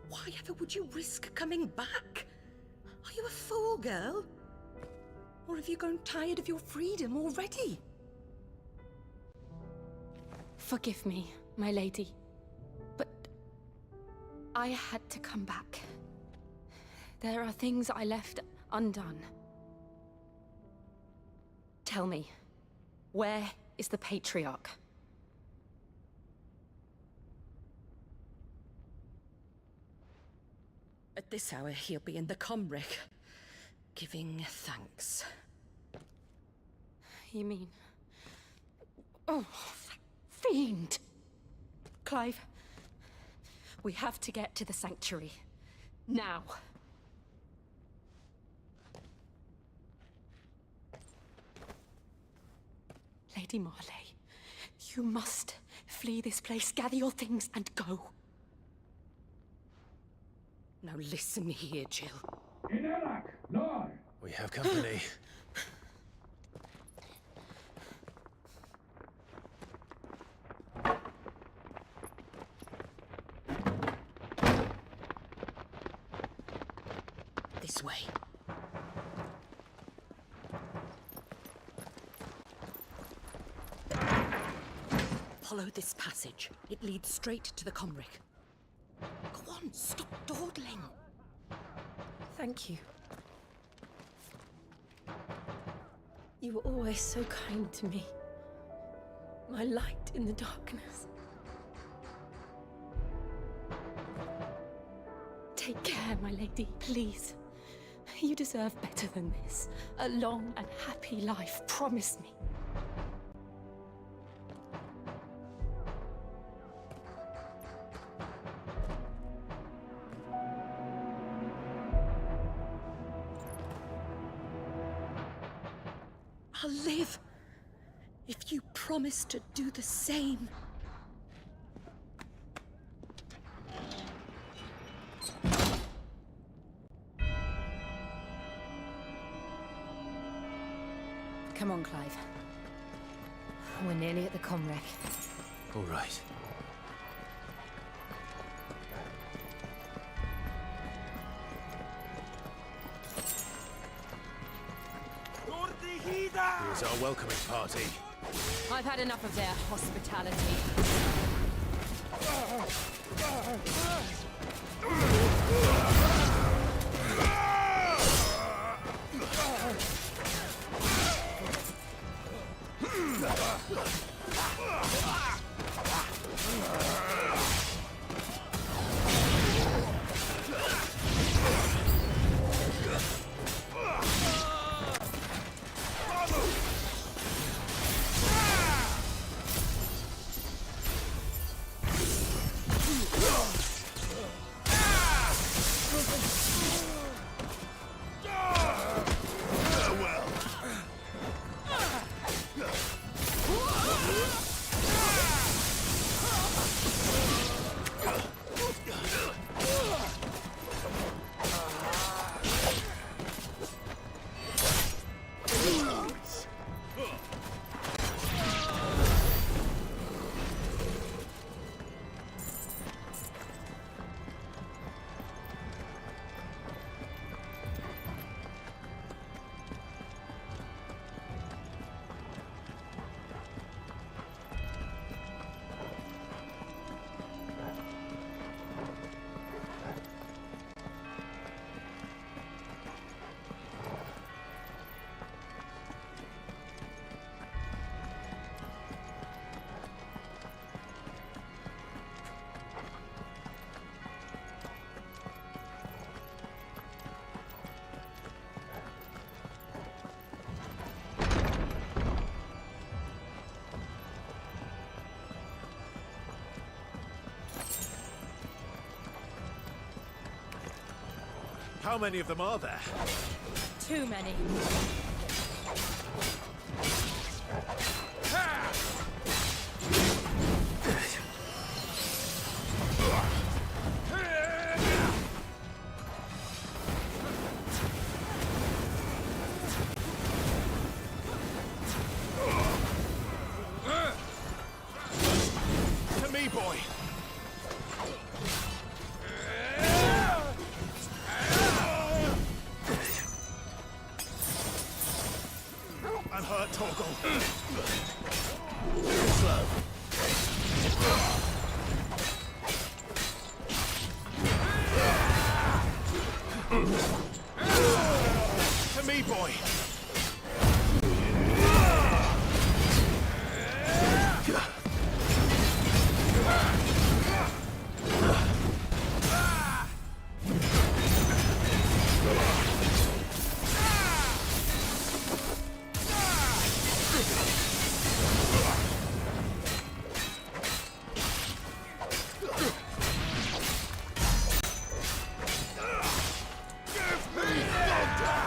Why ever would you risk coming back? Are you a fool, girl? Or have you grown tired of your freedom already? Forgive me, my lady. But I had to come back. There are things I left undone. Tell me, where is the Patriarch? At this hour, he'll be in the Comric, giving thanks. You mean... Oh, that fiend! Clive, we have to get to the sanctuary. Now. Lady Marley, you must flee this place, gather your things, and go. Now listen here, Jill. We have company. This way. Follow this passage. It leads straight to the Comric. Go on, stop dawdling. Thank you. You were always so kind to me. My light in the darkness. Take care, my lady, please. You deserve better than this. A long and happy life, promise me. I'll live if you promise to do the same. Clive. We're nearly at the comwreck. All right. Here's our welcoming party. I've had enough of their hospitality. How many of them are there? Too many. To me, boy! I'm hurt, Torgal. Slow. To me, boy! Give me thunder!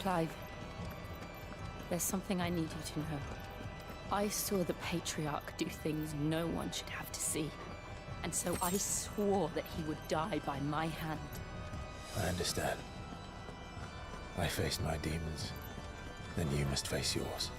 Clive, there's something I need you to know. I saw the Patriarch do things no one should have to see. And so I swore that he would die by my hand. I understand. I faced my demons. Then you must face yours.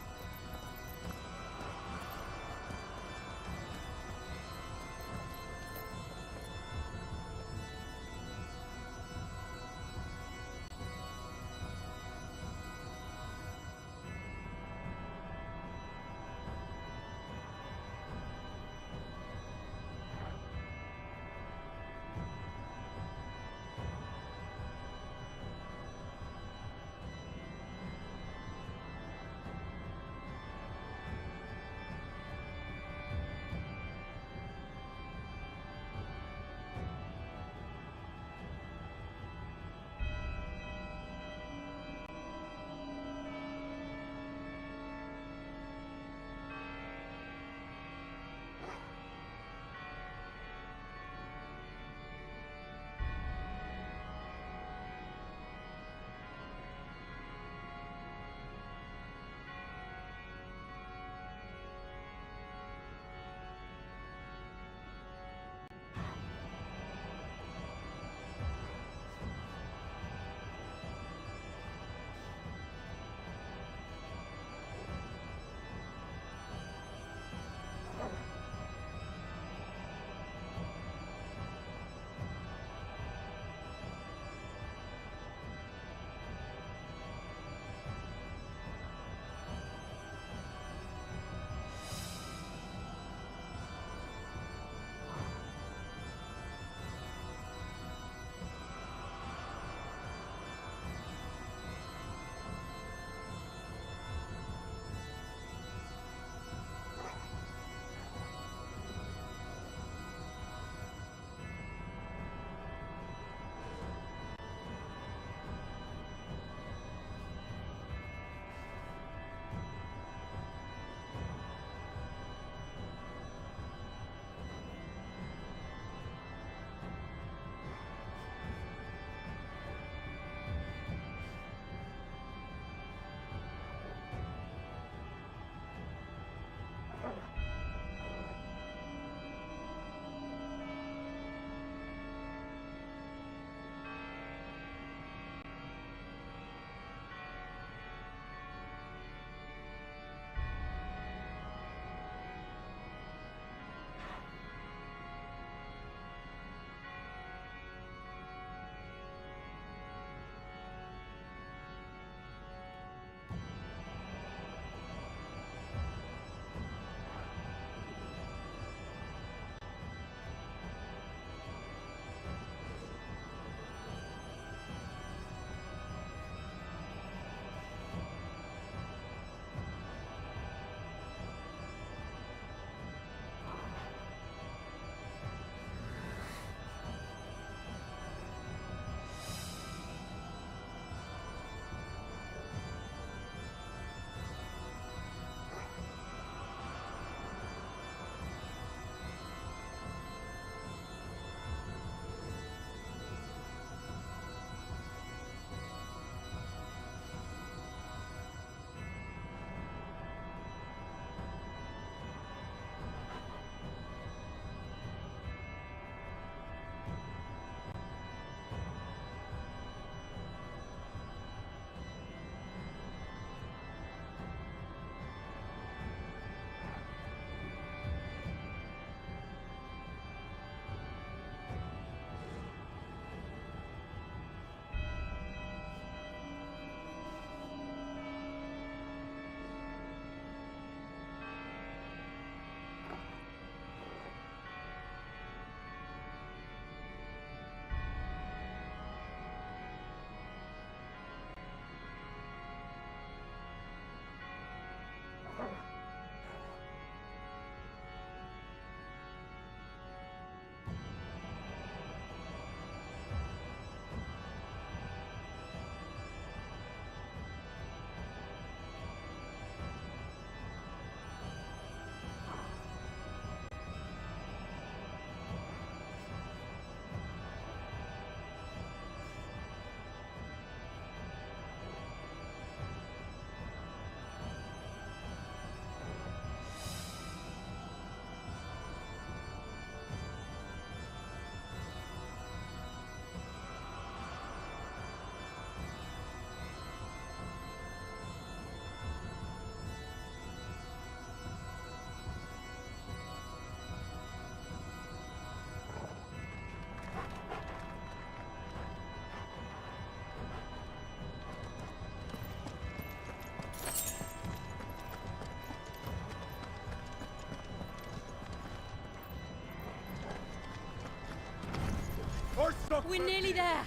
We're nearly there.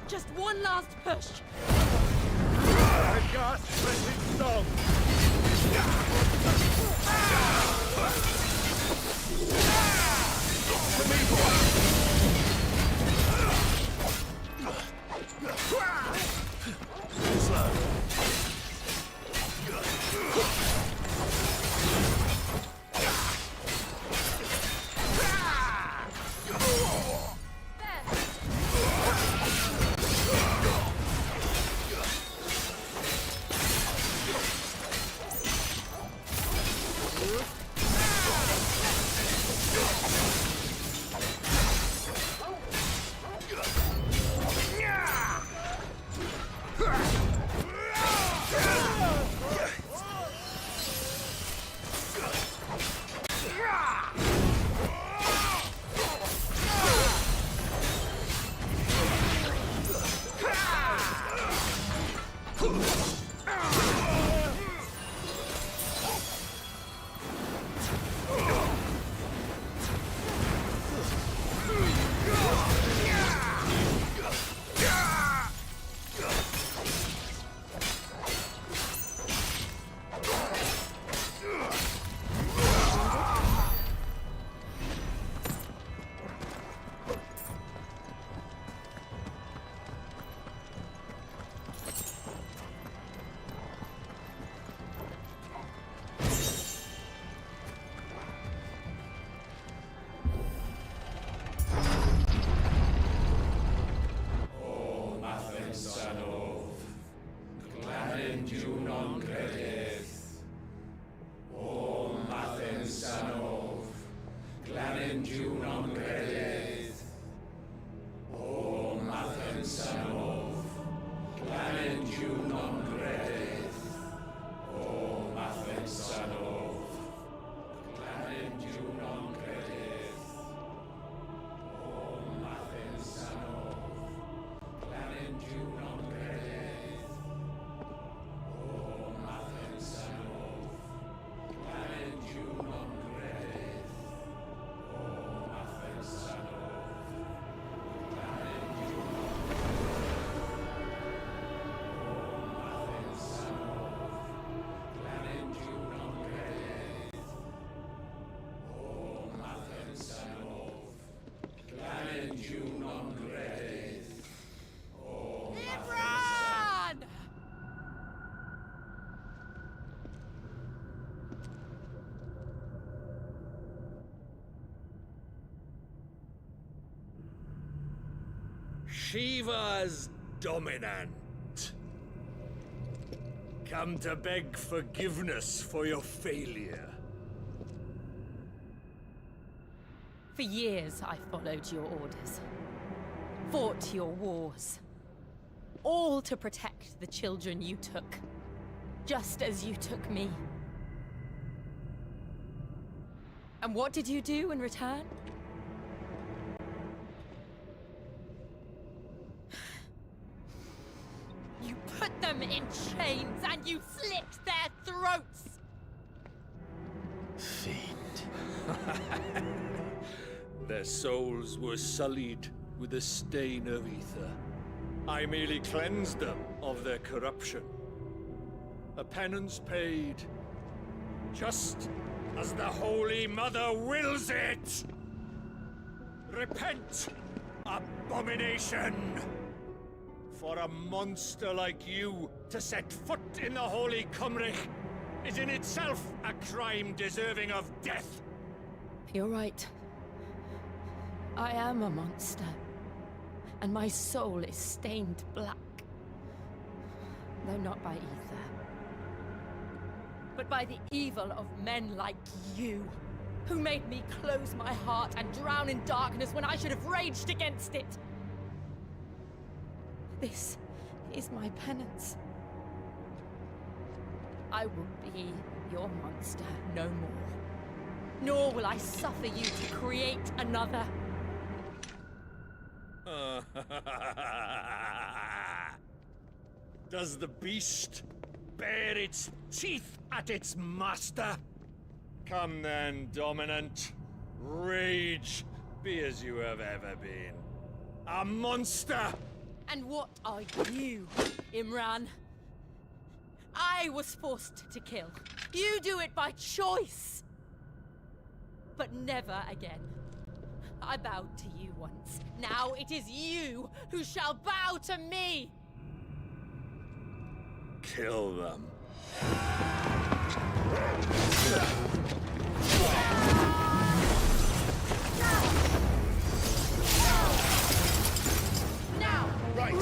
Just one last push. A gas-pressing song. To me, boy. Slow. Shiva's dominant. Come to beg forgiveness for your failure. For years, I followed your orders. Fought your wars. All to protect the children you took. Just as you took me. And what did you do in return? You put them in chains and you slit their throats! Fiend. Their souls were sullied with the stain of ether. I merely cleansed them of their corruption. A penance paid, just as the Holy Mother wills it! Repent, abomination! For a monster like you to set foot in the Holy Cymric is in itself a crime deserving of death. You're right. I am a monster. And my soul is stained black. Though not by ether. But by the evil of men like you, who made me close my heart and drown in darkness when I should have raged against it. This is my penance. I will be your monster no more. Nor will I suffer you to create another. Does the beast bare its teeth at its master? Come then, Dominant. Rage, be as you have ever been. A monster! And what are you, Imran? I was forced to kill. You do it by choice. But never again. I bowed to you once. Now it is you who shall bow to me! Kill them. Now! Right!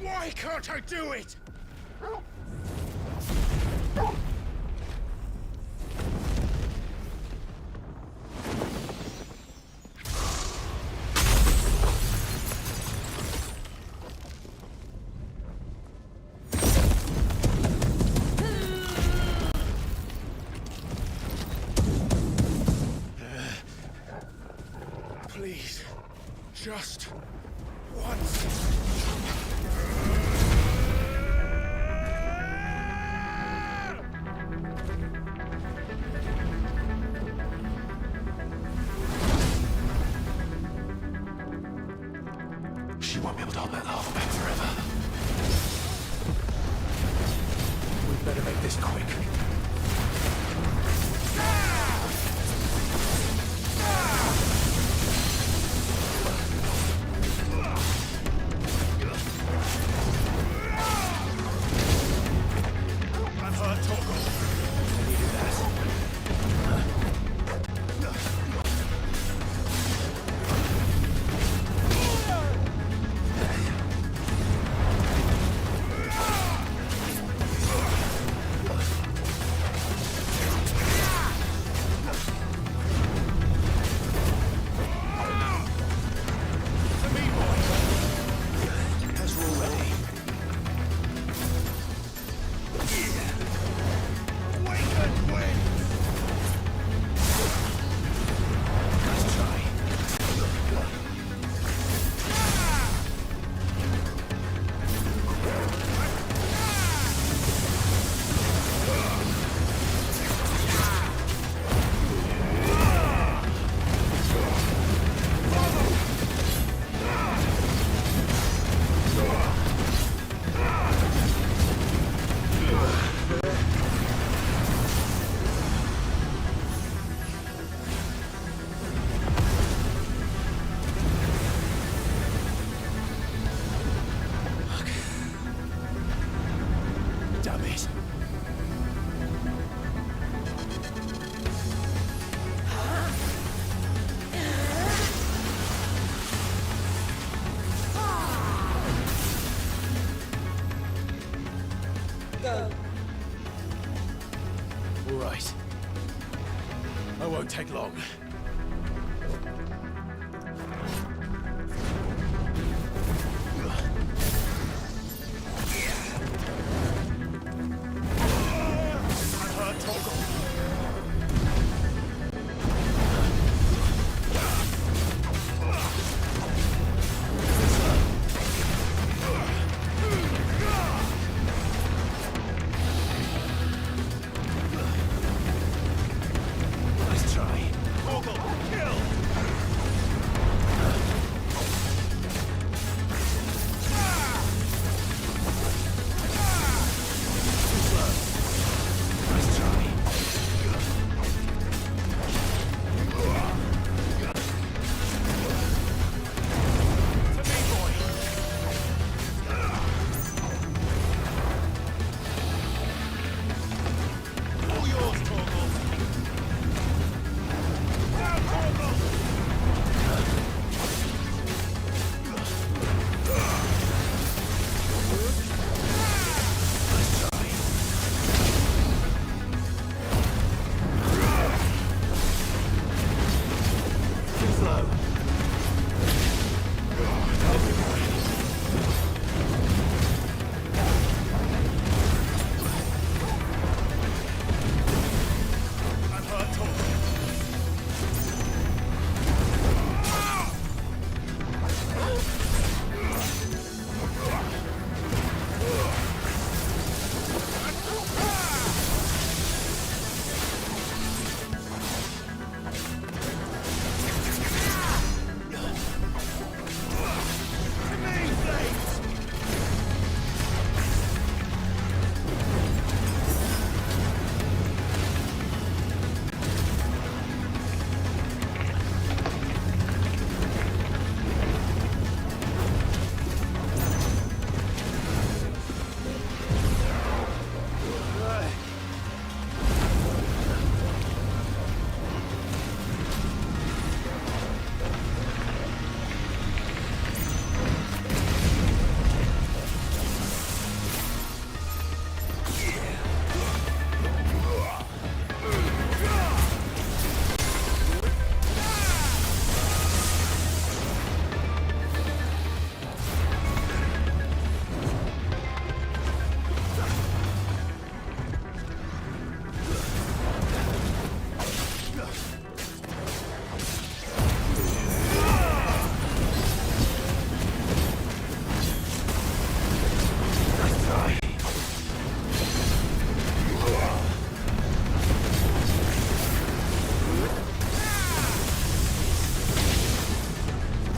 Why can't I do it? Please, just once. She won't be able to hold that lava back forever. We'd better make this quick. I've heard talk of. I needed that. won't take long. Nice try. Torgal, kill! Nice try. To me, boy. All yours, Torgal. Down, Torgal! Nice try. Too slow. Help me, boy. I'm hurt, Torgal.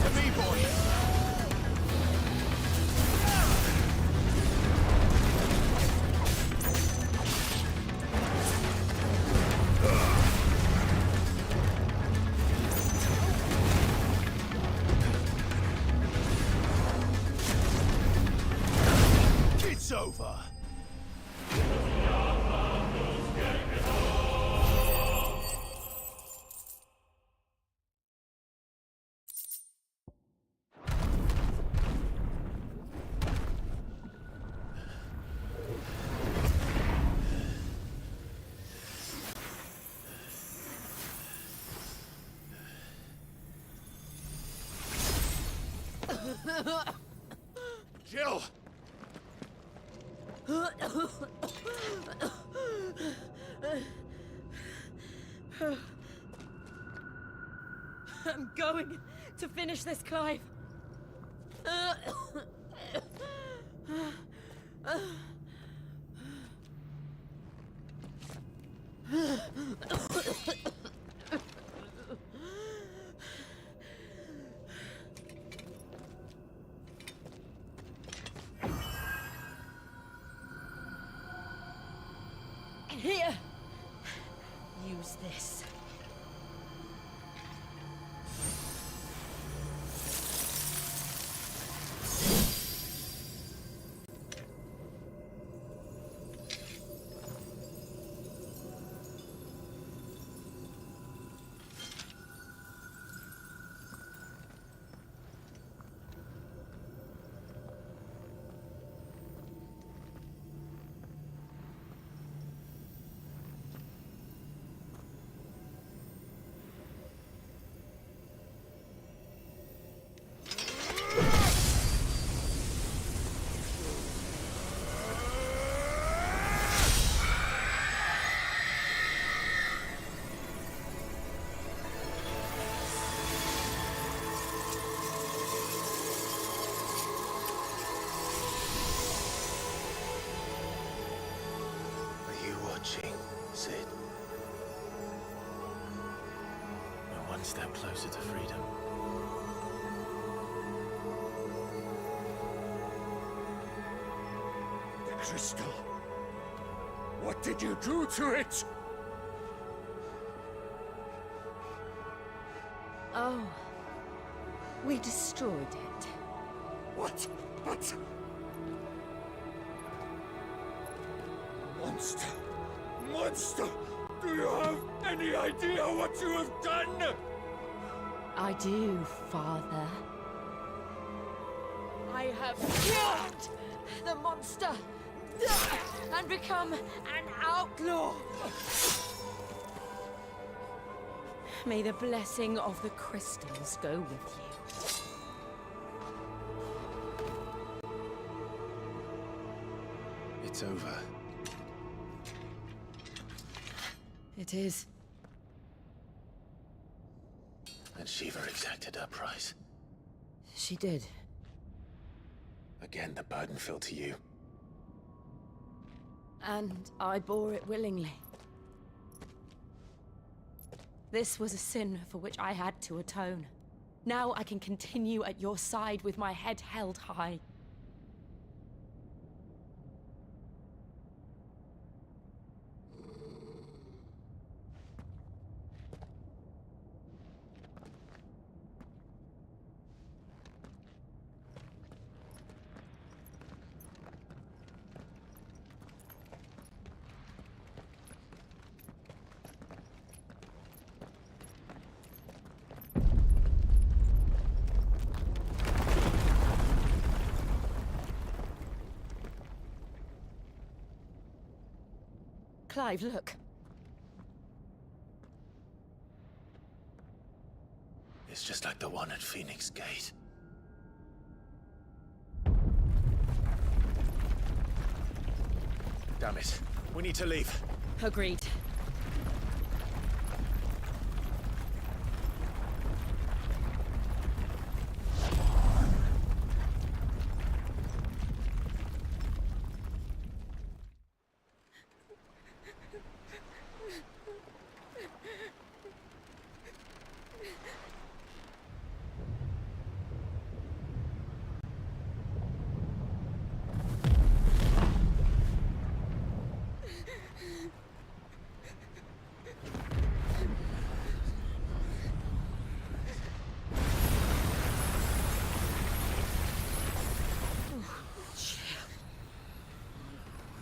To me, boy. It's over. Jill! I'm going to finish this, Clive. Here. Use this. one step closer to freedom. The crystal. What did you do to it? Oh, we destroyed it. What? But... Monster! Monster! Do you have any idea what you have done? I do, Father. I have killed the monster and become an outlaw. May the blessing of the crystals go with you. It's over. It is. And Shiva exacted her price. She did. Again, the burden fell to you. And I bore it willingly. This was a sin for which I had to atone. Now I can continue at your side with my head held high. Clive, look. It's just like the one at Phoenix Gate. Damn it. We need to leave. Agreed.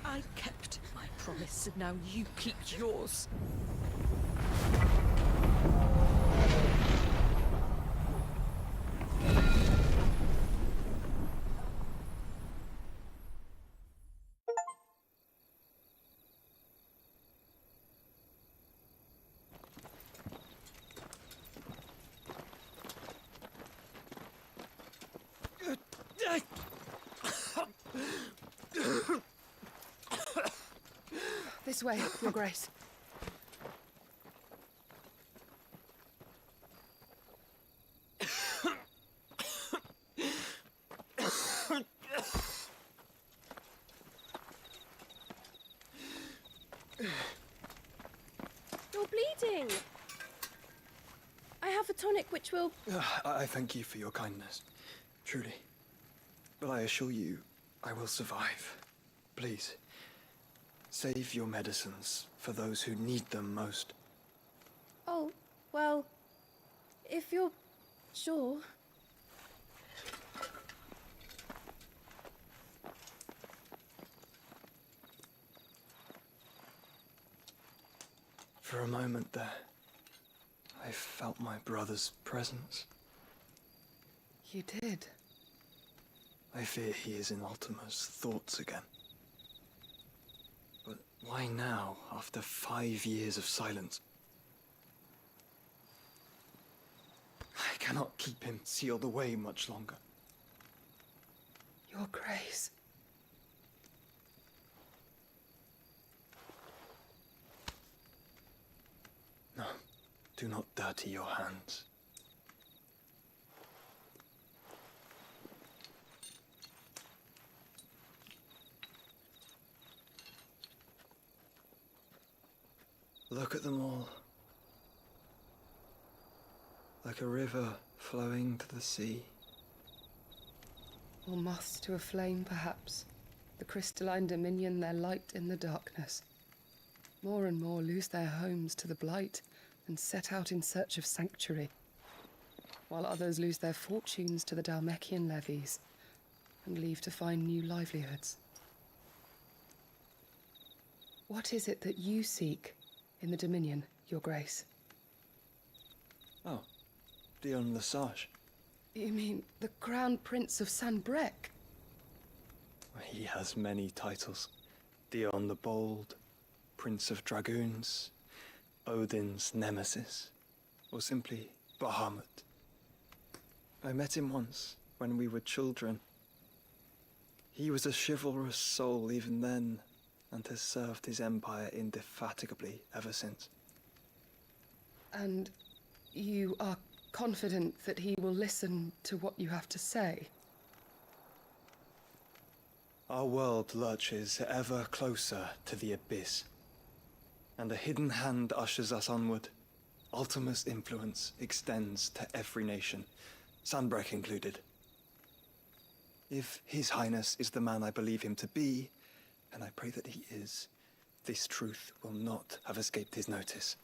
I kept my promise, and now you keep yours. This way, Your Grace. You're bleeding. I have a tonic which will... I thank you for your kindness, truly. But I assure you, I will survive. Please, save your medicines for those who need them most. Oh, well, if you're sure. For a moment there, I felt my brother's presence. You did? I fear he is in Ultima's thoughts again. But why now, after 5 years of silence? I cannot keep him sealed away much longer. Your Grace. No, do not dirty your hands. Look at them all. like a river flowing to the sea. Or moths to a flame, perhaps. The crystalline dominion their light in the darkness. More and more lose their homes to the blight and set out in search of sanctuary, while others lose their fortunes to the Dalmekian levies and leave to find new livelihoods. What is it that you seek in the Dominion, Your Grace? Oh, Dion Lesage. You mean the Crown Prince of Sanbreque? He has many titles. Dion the Bold, Prince of Dragoons, Odin's Nemesis, or simply Bahamut. I met him once, when we were children. He was a chivalrous soul even then, and has served his empire indefatigably ever since. And you are confident that he will listen to what you have to say? Our world lurches ever closer to the abyss, and a hidden hand ushers us onward. Ultima's influence extends to every nation, Sanbreque included. If His Highness is the man I believe him to be, and I pray that he is, this truth will not have escaped his notice.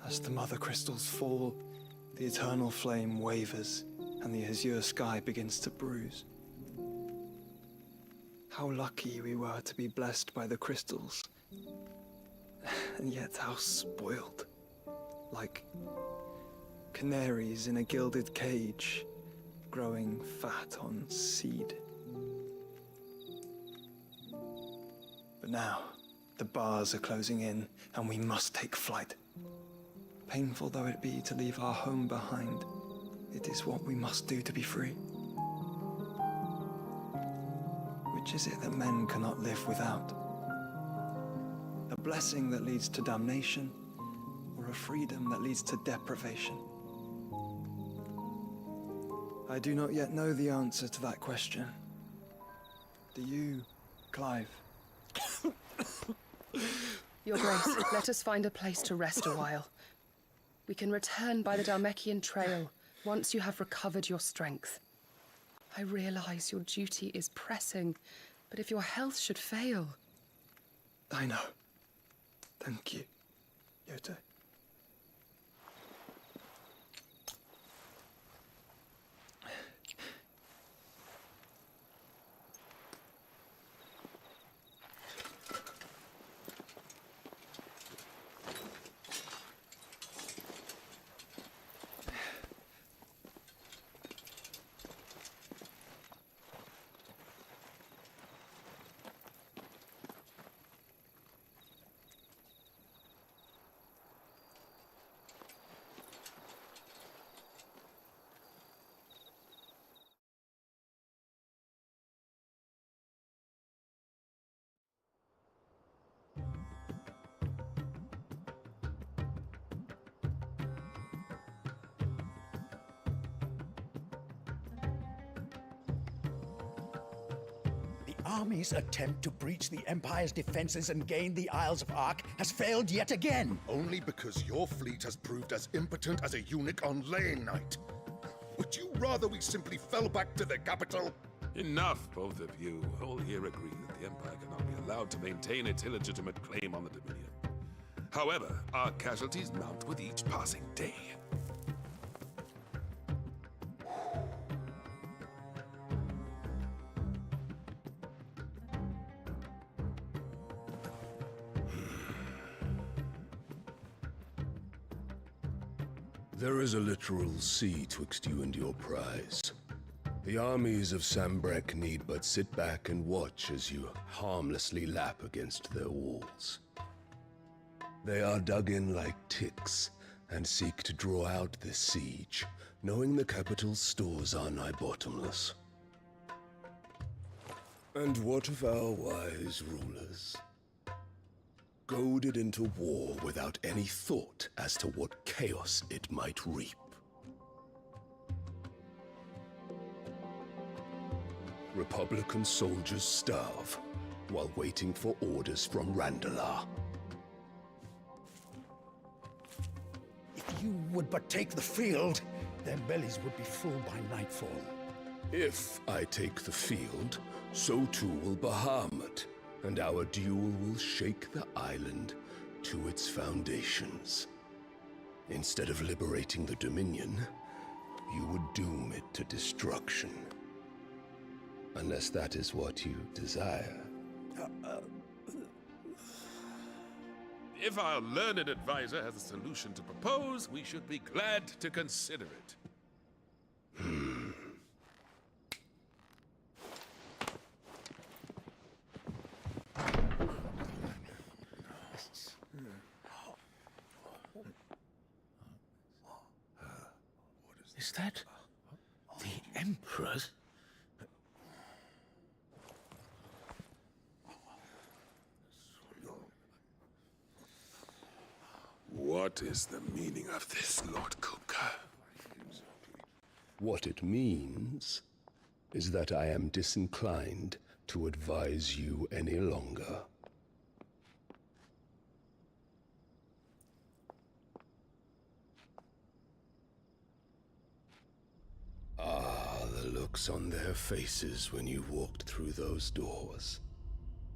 As the mother crystals fall, the eternal flame wavers, and the azure sky begins to bruise. How lucky we were to be blessed by the crystals, and yet how spoiled. Like canaries in a gilded cage, growing fat on seed. But now, the bars are closing in, and we must take flight. Painful though it be to leave our home behind, it is what we must do to be free. Which is it that men cannot live without? A blessing that leads to damnation, or a freedom that leads to deprivation? I do not yet know the answer to that question. Do you, Clive? Your Grace, let us find a place to rest a while. We can return by the Dalmekian trail once you have recovered your strength. I realize your duty is pressing, but if your health should fail... I know. Thank you, Yote. Army's attempt to breach the Empire's defenses and gain the Isles of Ark has failed yet again. Only because your fleet has proved as impotent as a eunuch on laying night. Would you rather we simply fell back to the capital? Enough, both of you. All here agree that the Empire cannot be allowed to maintain its illegitimate claim on the Dominion. However, our casualties mount with each passing day. There is a literal sea twixt you and your prize. The armies of Sanbreque need but sit back and watch as you harmlessly lap against their walls. They are dug in like ticks and seek to draw out this siege, knowing the capital's stores are nigh bottomless. And what of our wise rulers? Goaded into war without any thought as to what chaos it might reap. Republican soldiers starve while waiting for orders from Randalar. If you would but take the field, their bellies would be full by nightfall. If I take the field, so too will Bahamut, and our duel will shake the island to its foundations. Instead of liberating the Dominion, you would doom it to destruction. Unless that is what you desire. If our learned advisor has a solution to propose, we should be glad to consider it. Is that the Emperor's? What is the meaning of this, Lord Kupka? What it means is that I am disinclined to advise you any longer. Ah, the looks on their faces when you walked through those doors.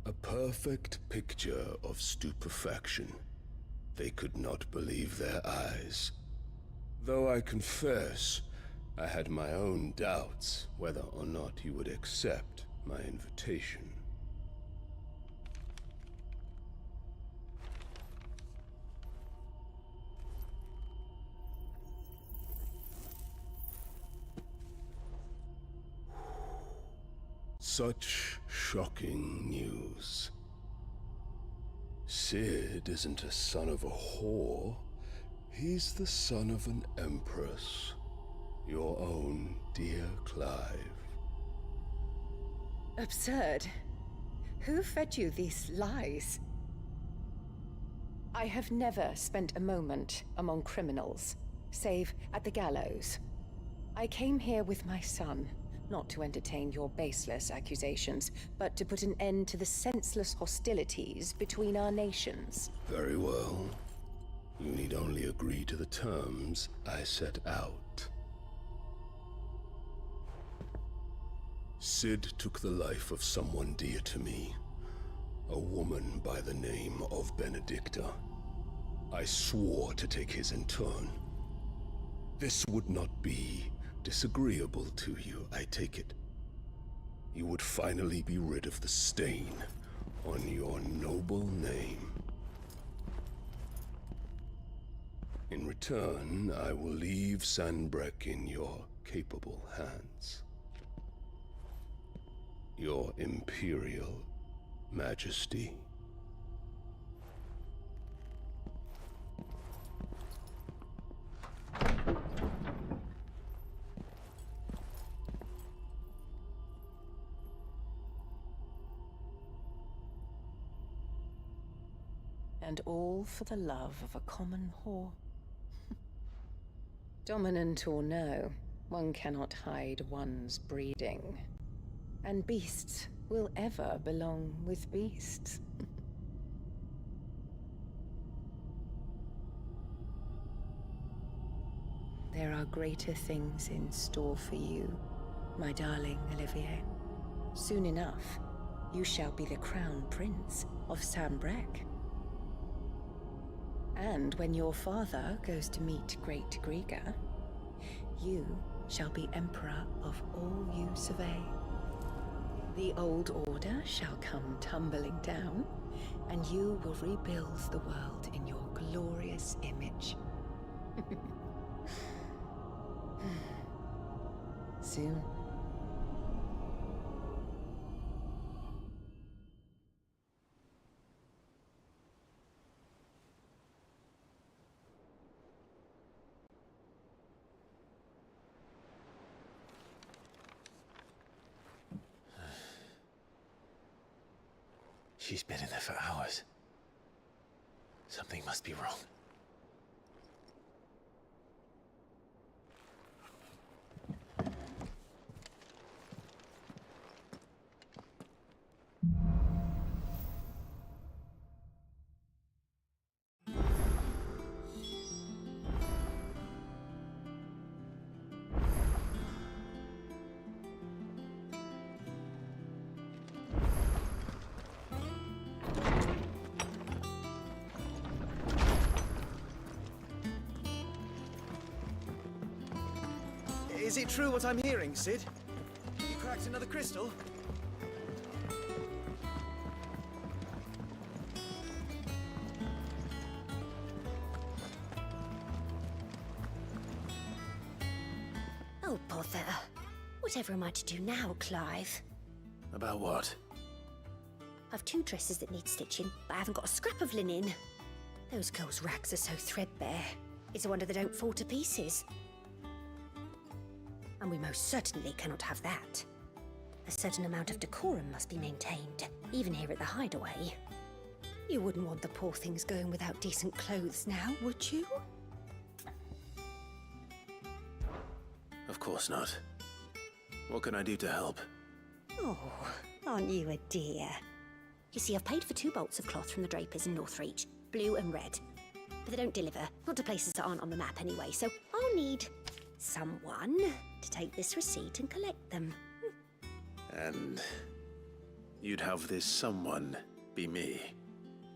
A perfect picture of stupefaction. They could not believe their eyes. Though I confess, I had my own doubts whether or not you would accept my invitation. Such shocking news. Sid isn't a son of a whore. He's the son of an empress. Your own dear Clive. Absurd. Who fed you these lies? I have never spent a moment among criminals, save at the gallows. I came here with my son, not to entertain your baseless accusations, but to put an end to the senseless hostilities between our nations. Very well. You need only agree to the terms I set out. Sid took the life of someone dear to me, a woman by the name of Benedicta. I swore to take his in turn. This would not be disagreeable to you, I take it. You would finally be rid of the stain on your noble name. In return, I will leave Sanbreque in your capable hands. Your Imperial Majesty. And all for the love of a common whore. Dominant or no, one cannot hide one's breeding. And beasts will ever belong with beasts. There are greater things in store for you, my darling Olivier. Soon enough, you shall be the crown prince of Sanbreque. And when your father goes to meet Great Griga, you shall be emperor of all you survey. The old order shall come tumbling down, and you will rebuild the world in your glorious image. Soon. She's been in there for hours. Something must be wrong. Is it true what I'm hearing, Sid? You cracked another crystal? Oh, bother. Whatever am I to do now, Clive? About what? I've 2 dresses that need stitching, but I haven't got a scrap of linen. Those girls' rags are so threadbare. It's a wonder they don't fall to pieces. And we most certainly cannot have that. A certain amount of decorum must be maintained, even here at the Hideaway. You wouldn't want the poor things going without decent clothes now, would you? Of course not. What can I do to help? Oh, aren't you a dear? You see, I've paid for 2 bolts of cloth from the drapers in Northreach, blue and red. But they don't deliver, not to places that aren't on the map anyway, so I'll need someone to take this receipt and collect them. And you'd have this someone be me?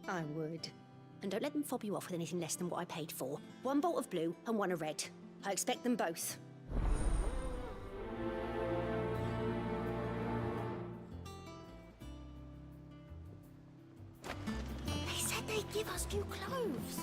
I would. And don't let them fob you off with anything less than what I paid for. 1 bolt of blue and 1 of red. I expect them both. They said they'd give us new clothes.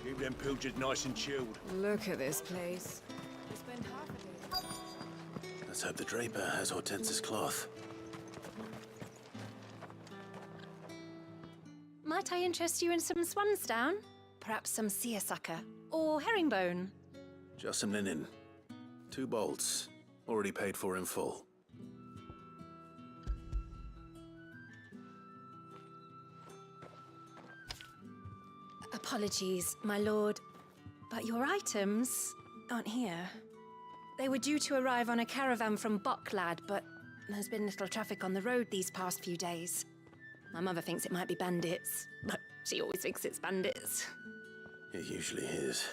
Keep them pilgers nice and chilled. Look at this place. We spend half a day. Let's hope the draper has Hortense's cloth. Might I interest you in some swansdown? Perhaps some seersucker or herringbone? Just some linen. 2 bolts. Already paid for in full. Apologies, my lord, but your items aren't here. They were due to arrive on a caravan from Bocklad, but there's been little traffic on the road these past few days. My mother thinks it might be bandits, but she always thinks it's bandits. It usually is.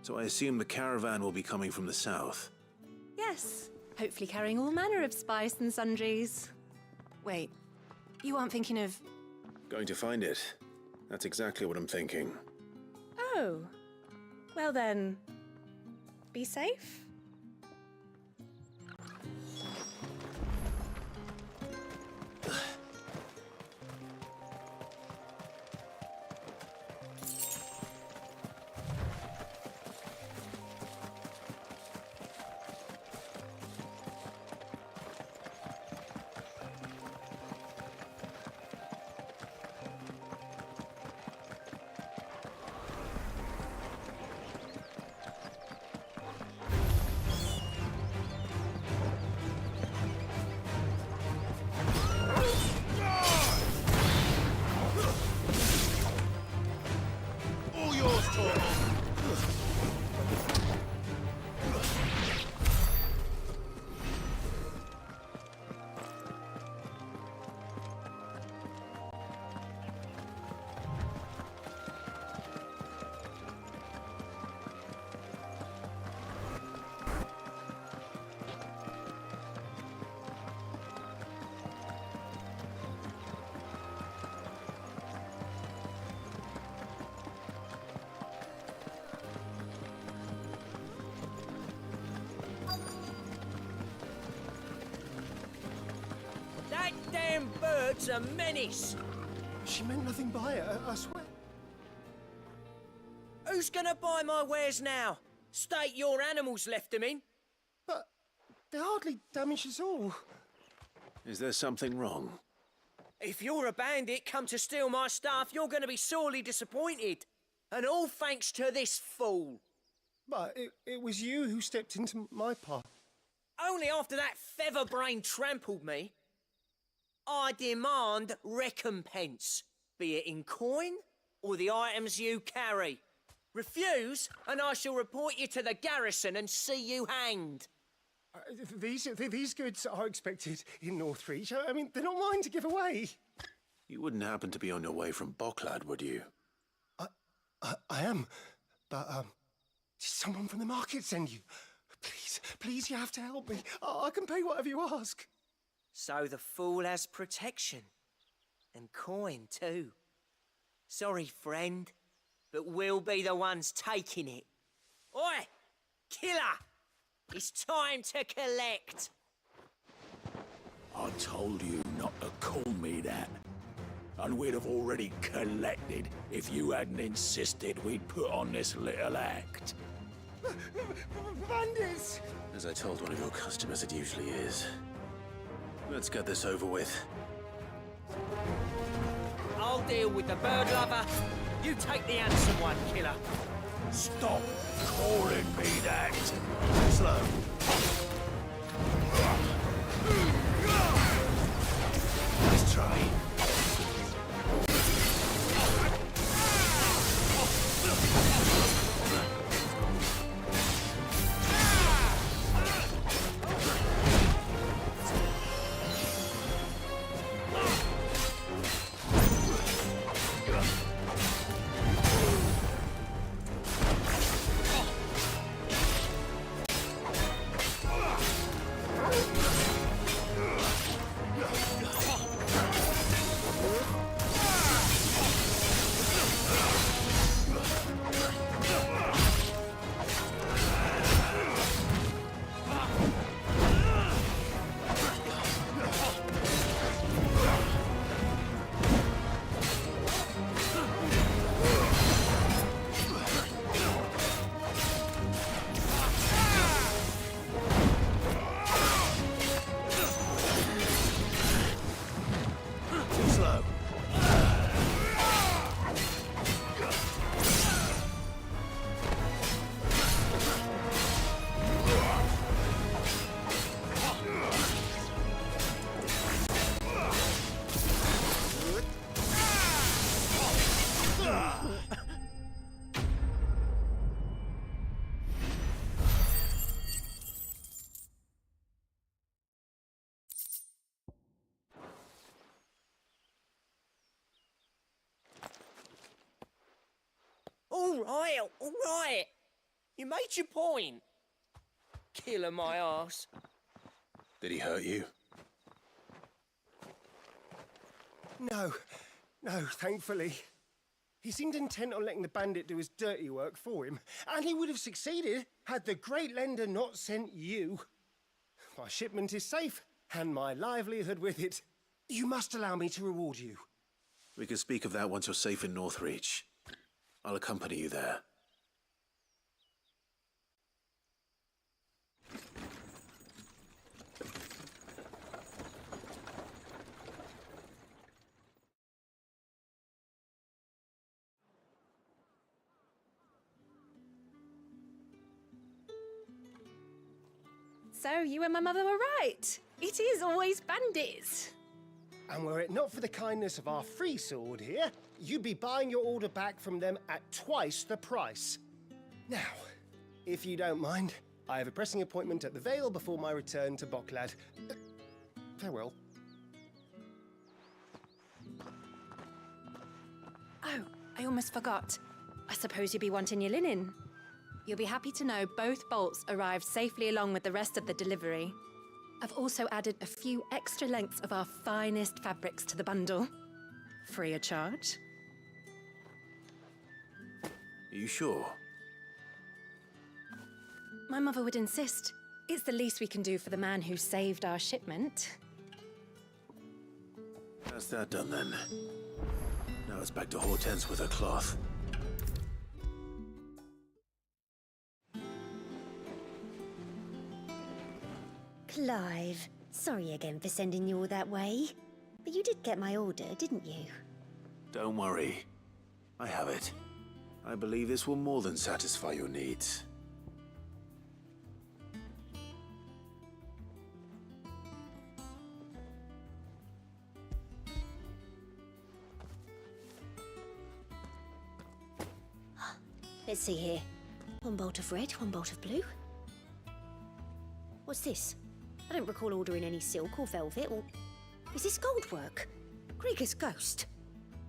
So I assume the caravan will be coming from the south. Yes, hopefully carrying all manner of spice and sundries. Wait, you aren't thinking of... Going to find it. That's exactly what I'm thinking. Oh, well then, be safe. That damn bird's a menace. She meant nothing by it, I swear. Who's gonna buy my wares now? State your animals left them in. But they hardly damaged us all. Is there something wrong? If you're a bandit come to steal my stuff, you're gonna be sorely disappointed. And all thanks to this fool. But it was you who stepped into my path. Only after that featherbrain trampled me. I demand recompense, be it in coin or the items you carry. Refuse, and I shall report you to the garrison and see you hanged. These goods are expected in Northreach. I mean, they're not mine to give away. You wouldn't happen to be on your way from Bocklad, would you? I am, but did someone from the market send you? Please, you have to help me. I can pay whatever you ask. So the fool has protection. And coin, too. Sorry, friend, but we'll be the ones taking it. Oi! Killer! It's time to collect! I told you not to call me that. And we'd have already collected if you hadn't insisted we'd put on this little act. Bandits! As I told one of your customers, it usually is. Let's get this over with. I'll deal with the bird lover. You take the handsome one, killer. Stop calling me that. Slow. Let's try. All right. You made your point. Killer my ass. Did he hurt you? No, thankfully. He seemed intent on letting the bandit do his dirty work for him, and he would have succeeded had the great lender not sent you. My shipment is safe, and my livelihood with it. You must allow me to reward you. We can speak of that once you're safe in Northreach. I'll accompany you there. So you and my mother were right. It is always bandits. And were it not for the kindness of our free sword here, you'd be buying your order back from them at twice the price. Now, if you don't mind, I have a pressing appointment at the Vale before my return to Bocklad. Farewell. Oh, I almost forgot. I suppose you'll be wanting your linen. You'll be happy to know both bolts arrived safely along with the rest of the delivery. I've also added a few extra lengths of our finest fabrics to the bundle. Free of charge. Are you sure? My mother would insist. It's the least we can do for the man who saved our shipment. That's that done then. Now it's back to Hortense with her cloth. Clive, sorry again for sending you all that way. But you did get my order, didn't you? Don't worry. I have it. I believe this will more than satisfy your needs. Let's see here. One bolt of red, one bolt of blue. What's this? I don't recall ordering any silk or velvet or... Is this gold work? Krieger's ghost.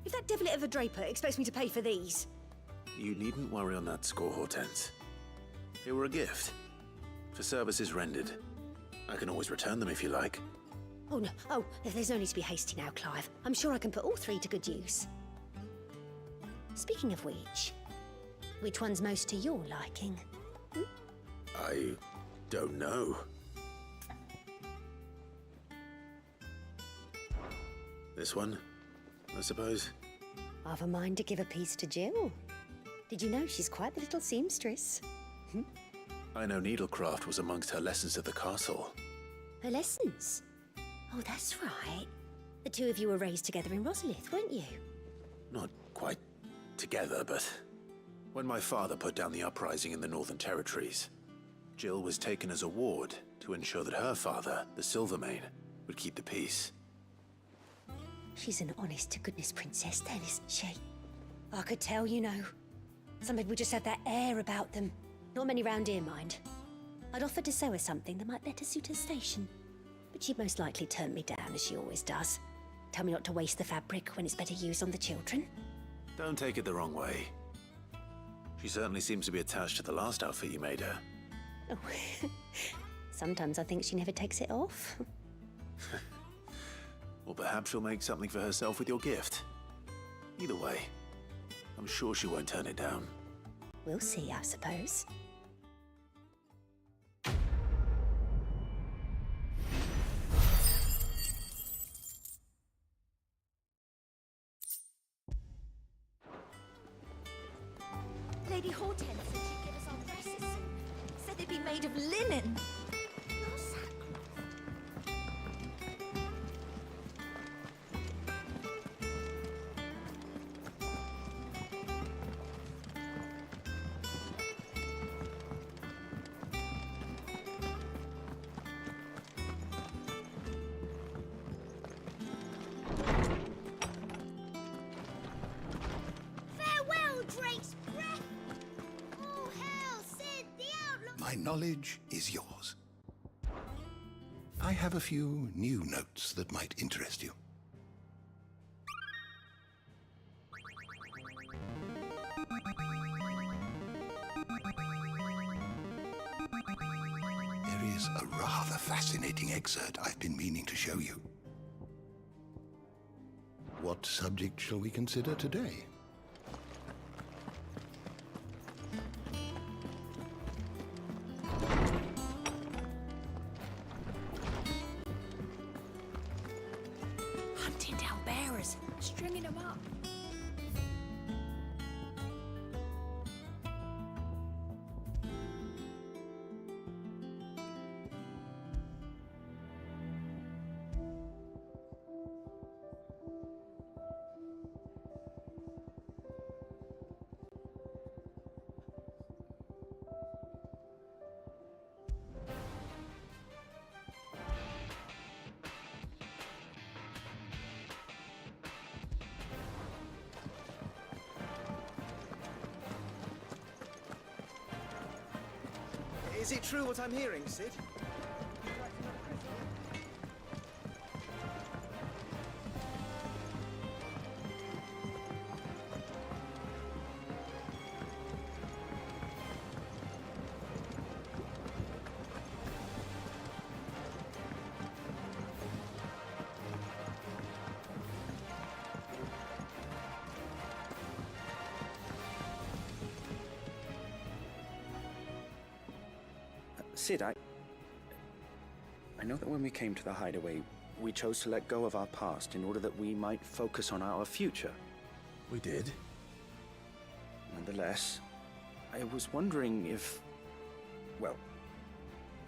If that devilet of a draper expects me to pay for these... You needn't worry on that score, Hortense. They were a gift. For services rendered. I can always return them if you like. Oh, no. Oh, there's no need to be hasty now, Clive. I'm sure I can put all three to good use. Speaking of which one's most to your liking? I don't know. This one, I suppose. I've a mind to give a piece to Jill. Did you know she's quite the little seamstress? I know needlecraft was amongst her lessons at the castle. Her lessons? Oh, that's right. The two of you were raised together in Rosalith, weren't you? Not quite together, but when my father put down the uprising in the Northern Territories, Jill was taken as a ward to ensure that her father, the Silvermane, would keep the peace. She's an honest-to-goodness princess then, isn't she? I could tell, you know. Some people just have that air about them. Not many round here, mind. I'd offered to sew her something that might better suit her station. But she'd most likely turn me down, as she always does. Tell me not to waste the fabric when it's better used on the children. Don't take it the wrong way. She certainly seems to be attached to the last outfit you made her. Oh, sometimes I think she never takes it off. Or perhaps she'll make something for herself with your gift. Either way, I'm sure she won't turn it down. We'll see, I suppose. Lady Hortense said she'd give us our dresses soon. Said they'd be made of linen. Not sackcloth. Farewell, Drake's breath! Oh, hell, Sid, the outlaw... My knowledge is yours. I have a few new notes that might interest you. There is a rather fascinating excerpt I've been meaning to show you. What subject shall we consider today? Hunting down bearers, stringing them up. Is it true what I'm hearing, Sid? Sid, I know that when we came to the hideaway, we chose to let go of our past in order that we might focus on our future. We did. Nonetheless, I was wondering if... Well,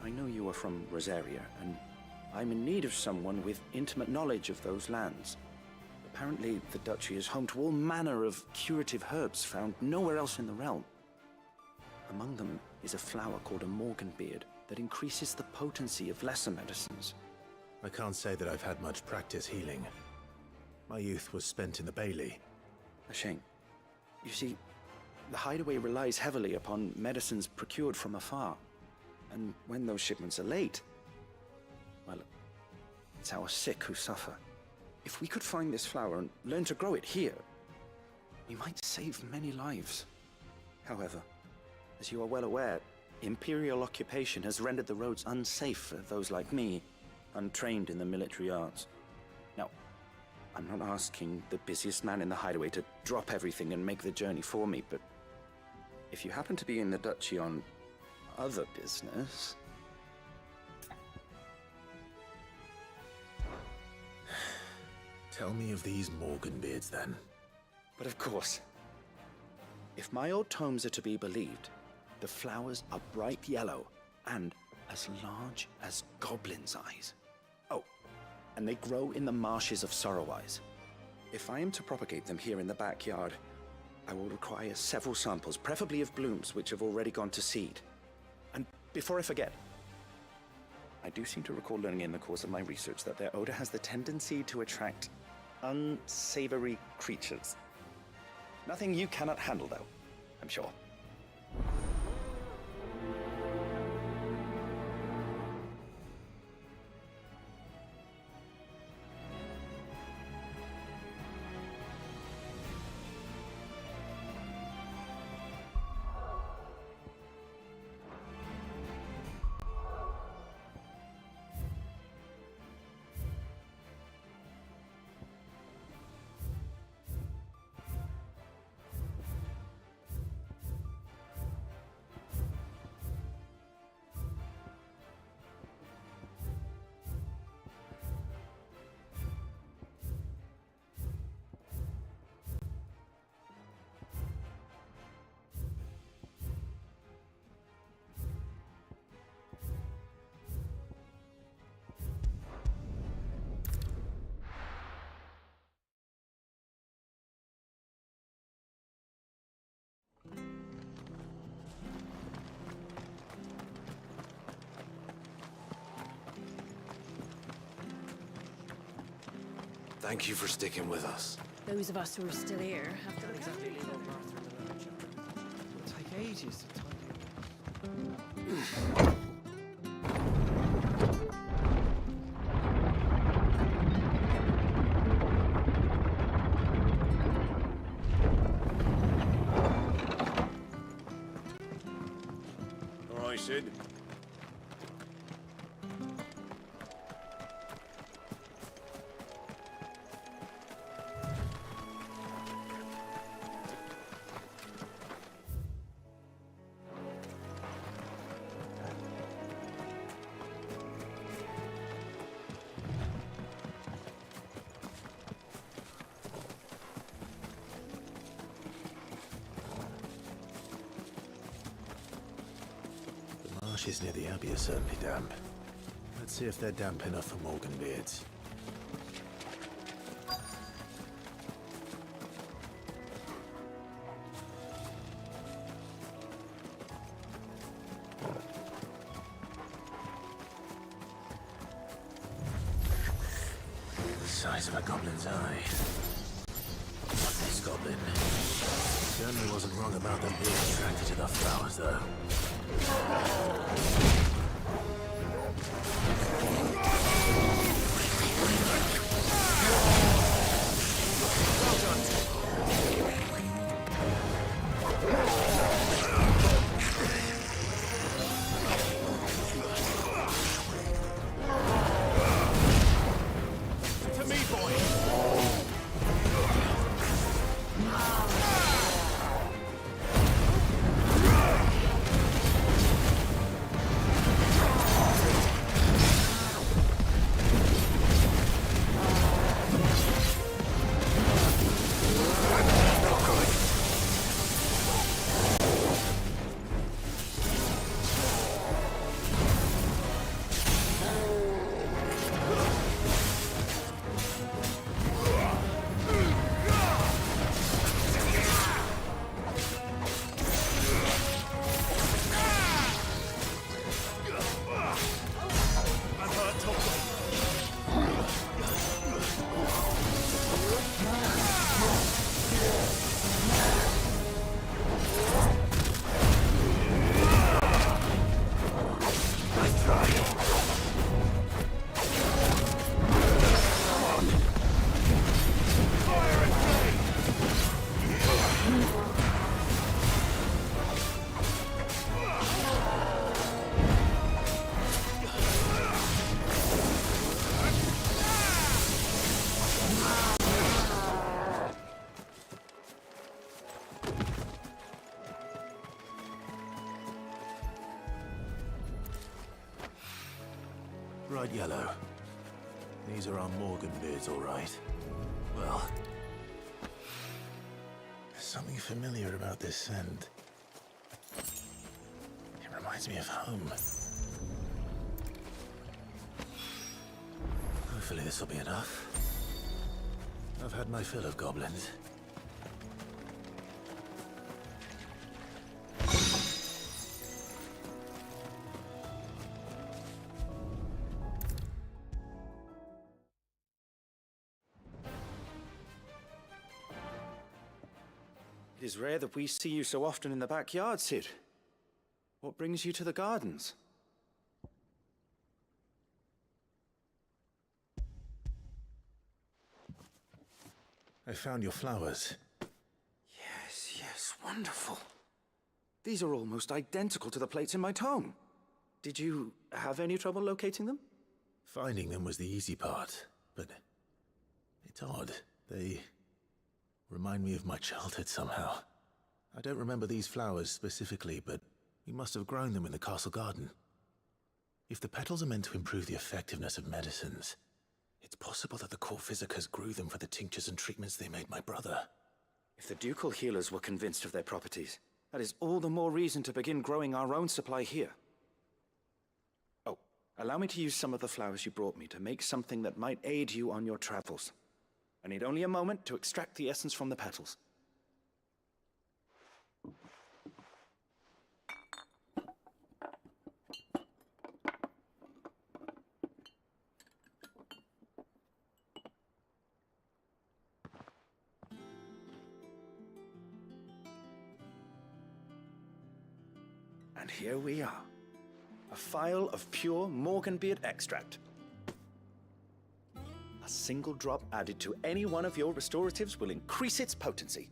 I know you are from Rosaria, and I'm in need of someone with intimate knowledge of those lands. Apparently, the duchy is home to all manner of curative herbs found nowhere else in the realm. Among them is a flower called a morganbeard that increases the potency of lesser medicines. I can't say that I've had much practice healing. My youth was spent in the Bailey. A shame. You see, the hideaway relies heavily upon medicines procured from afar. And when those shipments are late, well, it's our sick who suffer. If we could find this flower and learn to grow it here, we might save many lives. However, as you are well aware, Imperial occupation has rendered the roads unsafe for those like me, untrained in the military arts. Now, I'm not asking the busiest man in the hideaway to drop everything and make the journey for me, but if you happen to be in the duchy on other business... Tell me of these morganbeards, then. But of course. If my old tomes are to be believed, the flowers are bright yellow and as large as goblins' eyes. Oh, and they grow in the marshes of Sorrowise. If I am to propagate them here in the backyard, I will require several samples, preferably of blooms which have already gone to seed. And before I forget, I do seem to recall learning in the course of my research that their odor has the tendency to attract unsavory creatures. Nothing you cannot handle, though, I'm sure. Thank you for sticking with us. Those of us who are still here have to Exactly. It'll take ages to All right, Sid. The marshes near the Abbey are certainly damp. Let's see if they're damp enough for morganbeards. The size of a goblin's eye. This goblin certainly He wasn't wrong about them being attracted to the flowers, though. To me, boy! Bright yellow. These are our Morgan beards, all right. Well, there's something familiar about this scent. It reminds me of home. Hopefully this will be enough. I've had my fill of goblins. It is rare that we see you so often in the backyard, Sid. What brings you to the gardens? I found your flowers. Yes, wonderful. These are almost identical to the plates in my tome. Did you have any trouble locating them? Finding them was the easy part, but it's odd. They remind me of my childhood somehow. I don't remember these flowers specifically, but we must have grown them in the castle garden. If the petals are meant to improve the effectiveness of medicines, it's possible that the court physicers grew them for the tinctures and treatments they made my brother. If the ducal healers were convinced of their properties, that is all the more reason to begin growing our own supply here. Oh, allow me to use some of the flowers you brought me to make something that might aid you on your travels. I need only a moment to extract the essence from the petals. And here we are. A phial of pure Morganbeard extract. A single drop added to any one of your restoratives will increase its potency.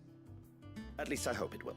At least I hope it will.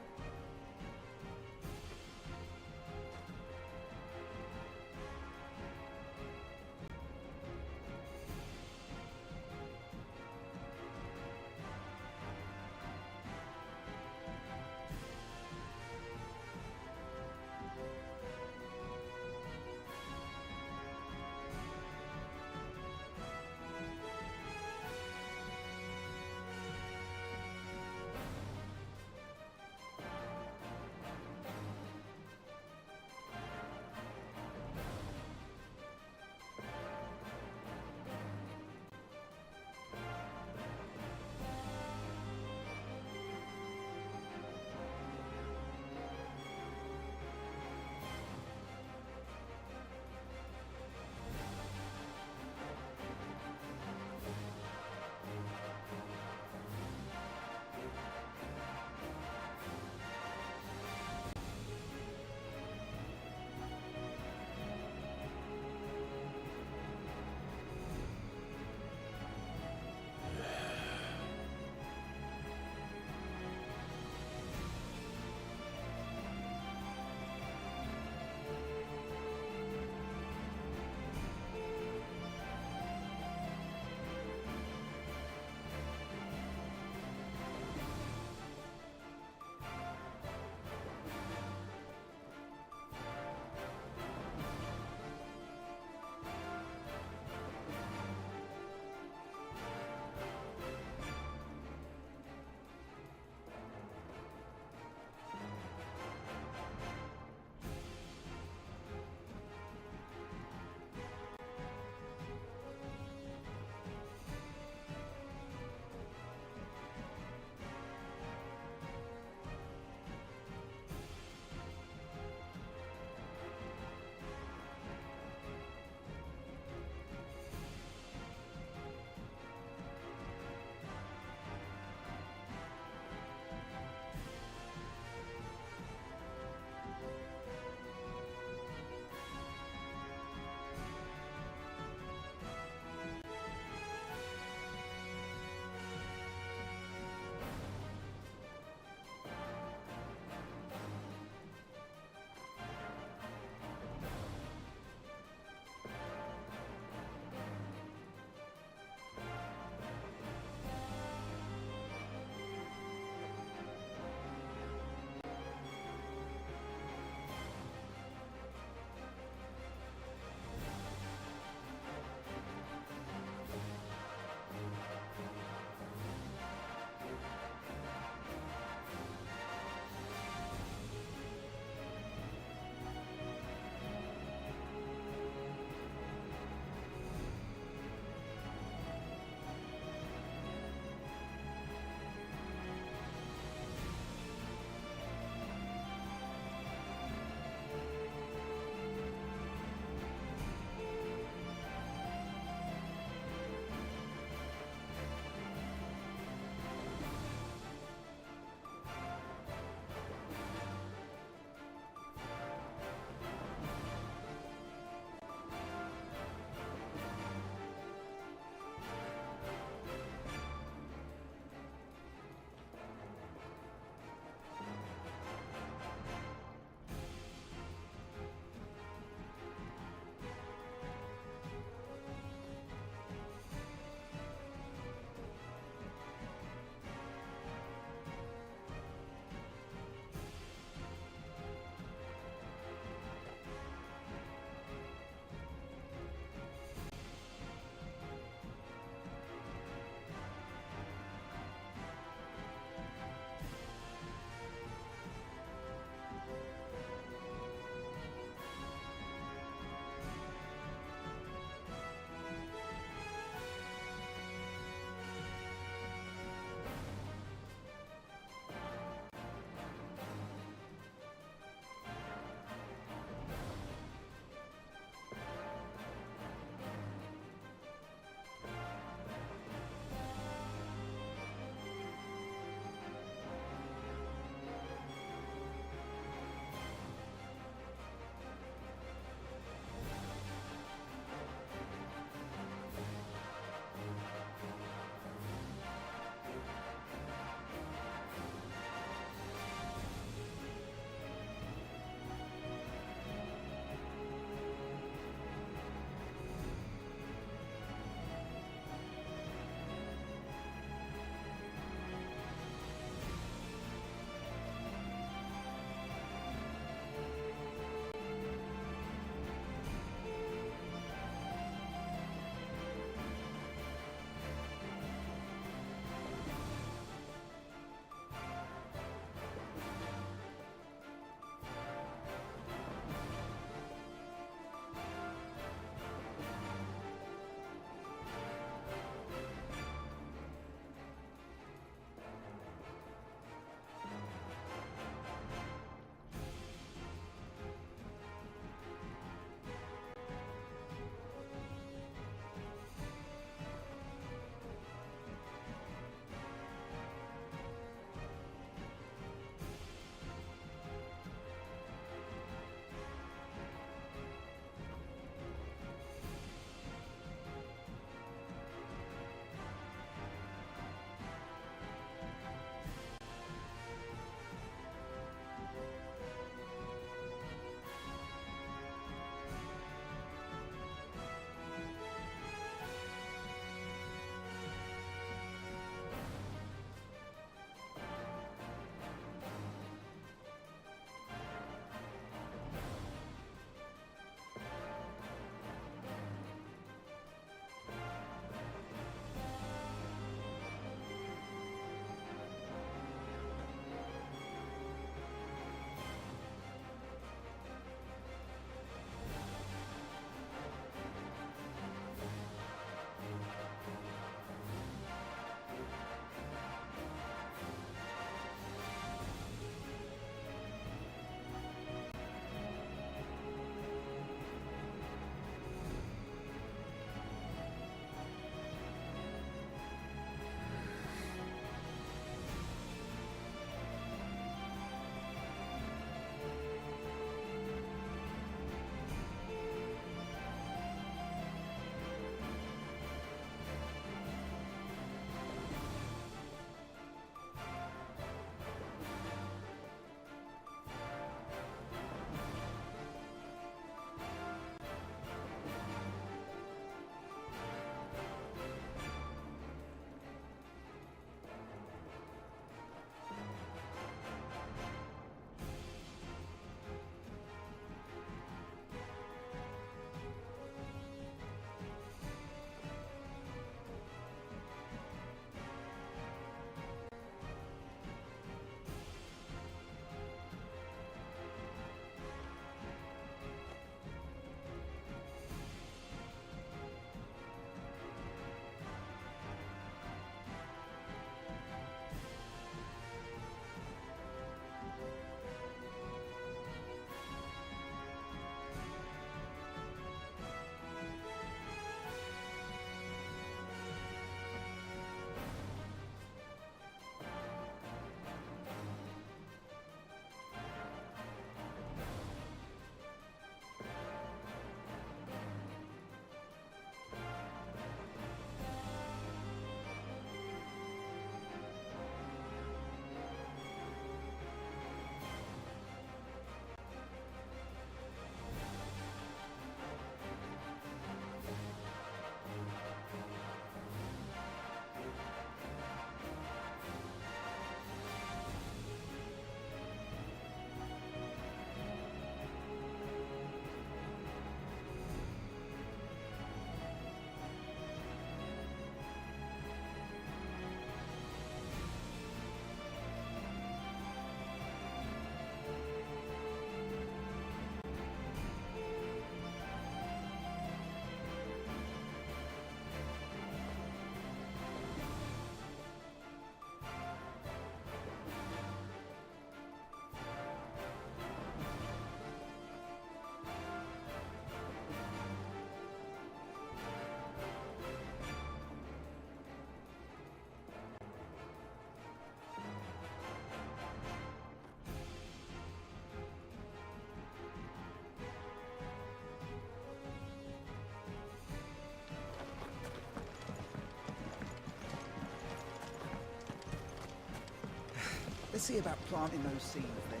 Let's see about planting those seeds then.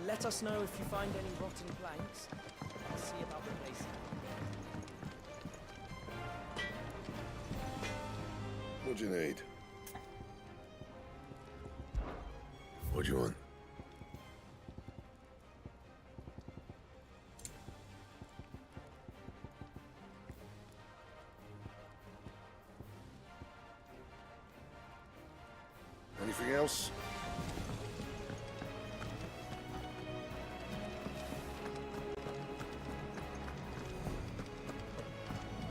Let us know if you find any rotten planks. I'll see about replacing them. What do you need? What do you want? Anything else?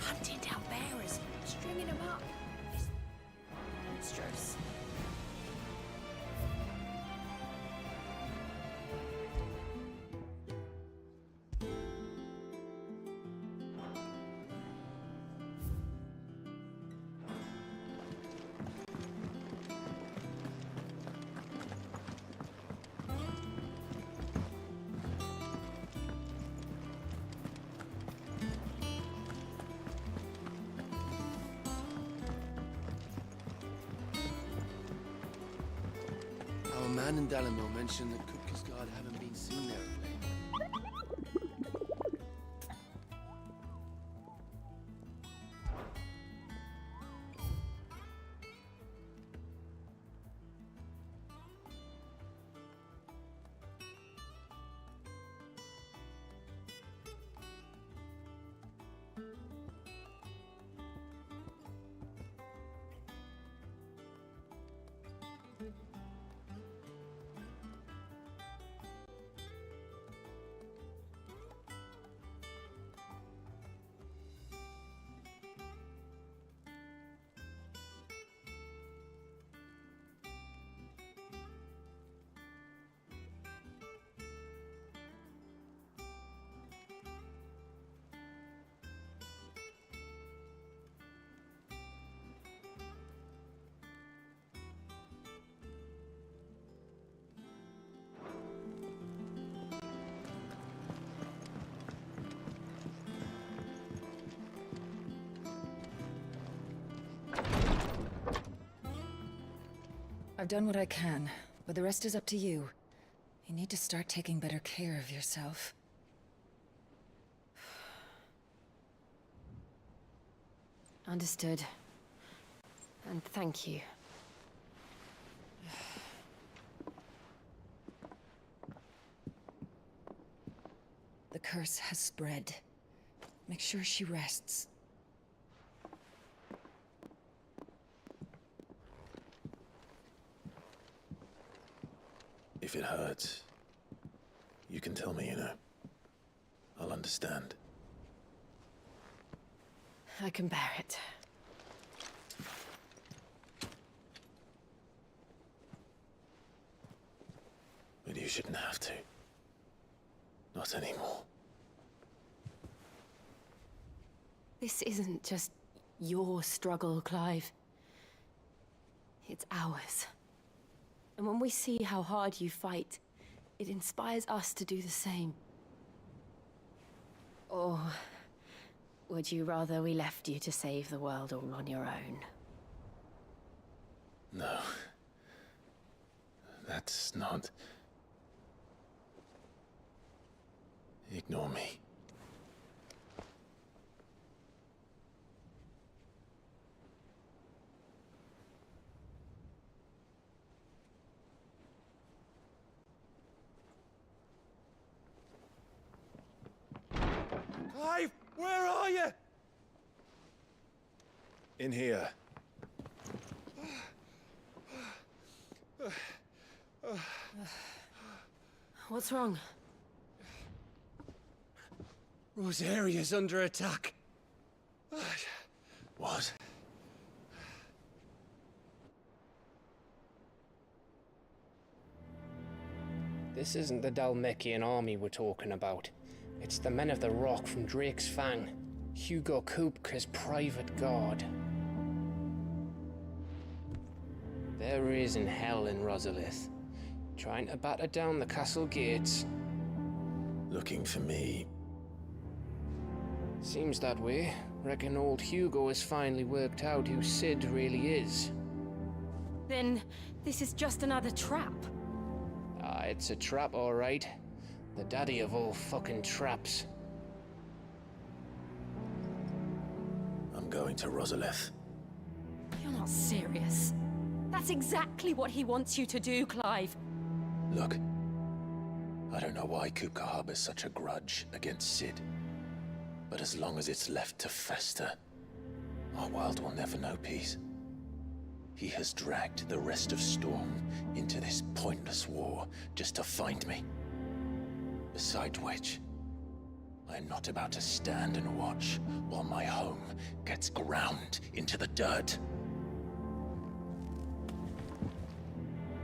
Hunting down bearers, stringing them up. It's monstrous. Our man in Dalamil mentioned that Kupka's guard haven't been seen there of late. I've done what I can, but the rest is up to you. You need to start taking better care of yourself. Understood. And thank you. The curse has spread. Make sure she rests. If it hurts, you can tell me, you know. I'll understand. I can bear it. But you shouldn't have to. Not anymore. This isn't just your struggle, Clive. It's ours. And when we see how hard you fight, it inspires us to do the same. Or would you rather we left you to save the world all on your own? No. That's not... Ignore me. Clive, where are you? In here. What's wrong? Rosaria's under attack. What? This isn't the Dalmekian army we're talking about. It's the men of the Rock from Drake's Fang. Hugo Kupka's private guard. There is in hell in Rosalith, trying to batter down the castle gates. Looking for me. Seems that way. Reckon old Hugo has finally worked out who Sid really is. Then this is just another trap. Ah, it's a trap, all right. The daddy of all fucking traps. I'm going to Rosalith. You're not serious. That's exactly what he wants you to do, Clive. Look, I don't know why Kupka harbors such a grudge against Sid. But as long as it's left to fester, our world will never know peace. He has dragged the rest of Storm into this pointless war just to find me. Besides which, I am not about to stand and watch while my home gets ground into the dirt.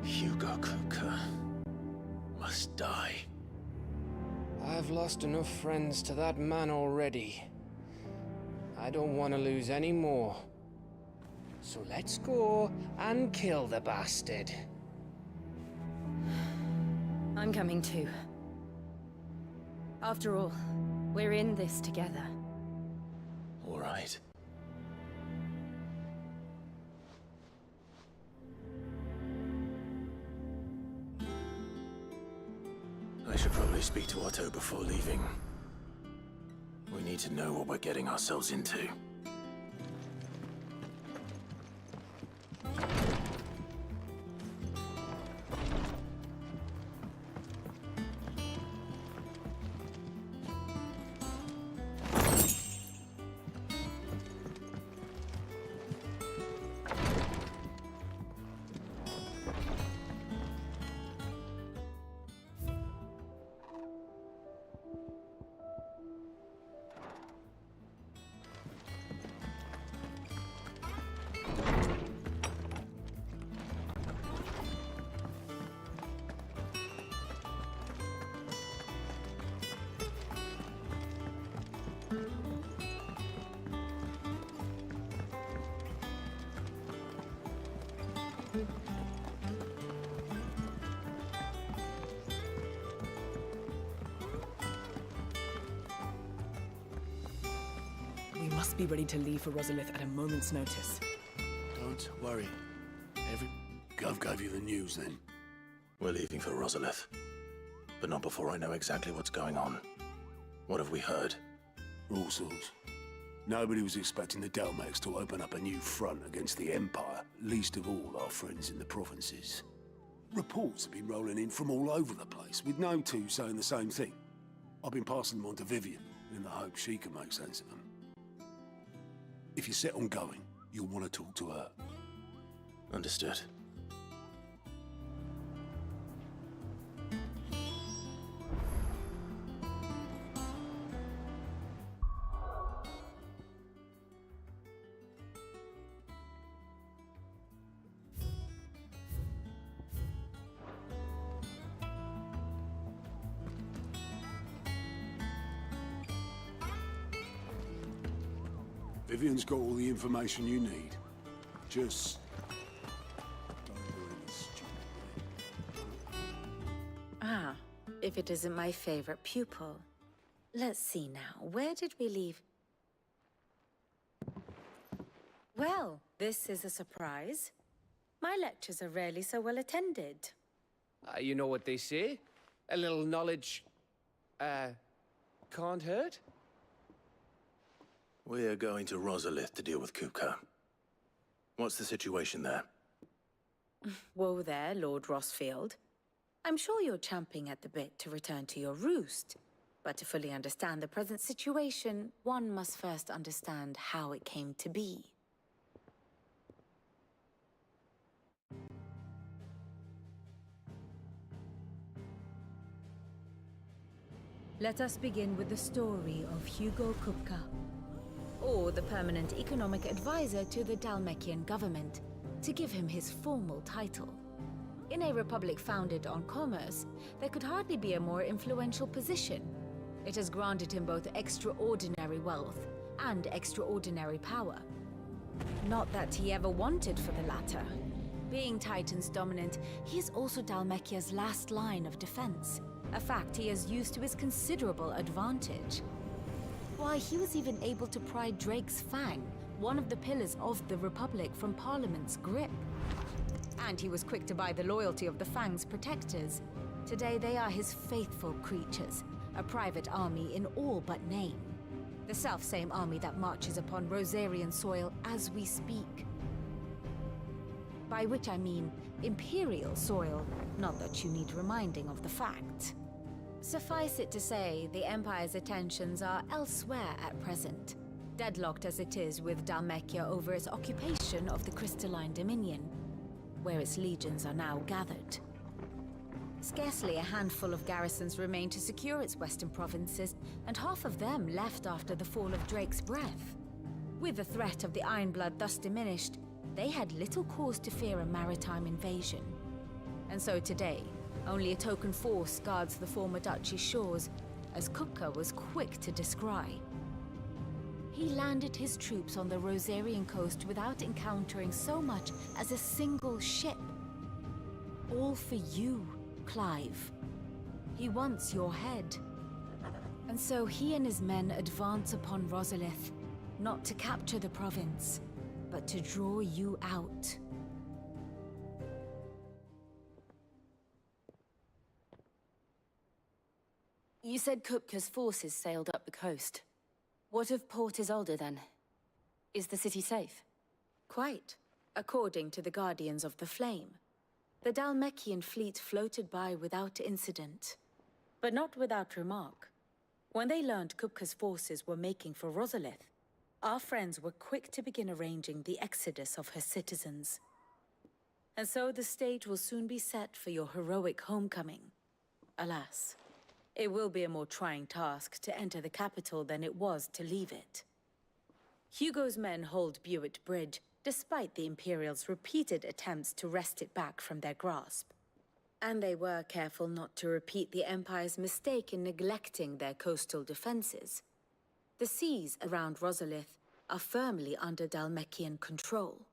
Hugo Kupka must die. I've lost enough friends to that man already. I don't want to lose any more. So let's go and kill the bastard. I'm coming too. After all, we're in this together. All right. I should probably speak to Otto before leaving. We need to know what we're getting ourselves into. We must be ready to leave for Rosalith at a moment's notice. Don't worry. Gov gave you the news then. We're leaving for Rosalith. But not before I know exactly what's going on. What have we heard? All sorts. Nobody was expecting the Dalmeks to open up a new front against the Empire, least of all our friends in the provinces. Reports have been rolling in from all over the place, with no two saying the same thing. I've been passing them on to Vivian, in the hope she can make sense of them. If you're set on going, you'll want to talk to her. Understood. Vivian's got all the information you need. Just don't do anything stupid. Ah, if it isn't my favorite pupil. Let's see now, where did we leave? Well, this is a surprise. My lectures are rarely so well attended. You know what they say? A little knowledge, can't hurt? We're going to Rosalith to deal with Kupka. What's the situation there? Whoa there, Lord Rossfield. I'm sure you're champing at the bit to return to your roost. But to fully understand the present situation, one must first understand how it came to be. Let us begin with the story of Hugo Kupka, Or the permanent economic advisor to the Dalmekian government, to give him his formal title. In a republic founded on commerce, there could hardly be a more influential position. It has granted him both extraordinary wealth and extraordinary power. Not that he ever wanted for the latter. Being Titan's dominant, he is also Dhalmekia's last line of defense, a fact he has used to his considerable advantage. Why, he was even able to pry Drake's Fang, one of the pillars of the Republic, from Parliament's grip. And he was quick to buy the loyalty of the Fang's protectors. Today they are his faithful creatures, a private army in all but name. The self-same army that marches upon Rosarian soil as we speak. By which I mean Imperial soil, not that you need reminding of the fact. Suffice it to say, the Empire's attentions are elsewhere at present, deadlocked as it is with Dhalmekia over its occupation of the Crystalline Dominion, where its legions are now gathered. Scarcely a handful of garrisons remain to secure its western provinces, and half of them left after the fall of Drake's Breath. With the threat of the Ironblood thus diminished, they had little cause to fear a maritime invasion. And so today, only a token force guards the former duchy's shores, as Kupka was quick to descry. He landed his troops on the Rosarian coast without encountering so much as a single ship. All for you, Clive. He wants your head. And so he and his men advance upon Rosalith, not to capture the province, but to draw you out. You said Kupka's forces sailed up the coast. What of Port Isolde, then? Is the city safe? Quite, according to the Guardians of the Flame. The Dhalmekian fleet floated by without incident. But not without remark. When they learned Kupka's forces were making for Rosalith, our friends were quick to begin arranging the exodus of her citizens. And so the stage will soon be set for your heroic homecoming. Alas, it will be a more trying task to enter the capital than it was to leave it. Hugo's men hold Buett Bridge, despite the Imperials' repeated attempts to wrest it back from their grasp. And they were careful not to repeat the Empire's mistake in neglecting their coastal defenses. The seas around Rosalith are firmly under Dhalmekian control.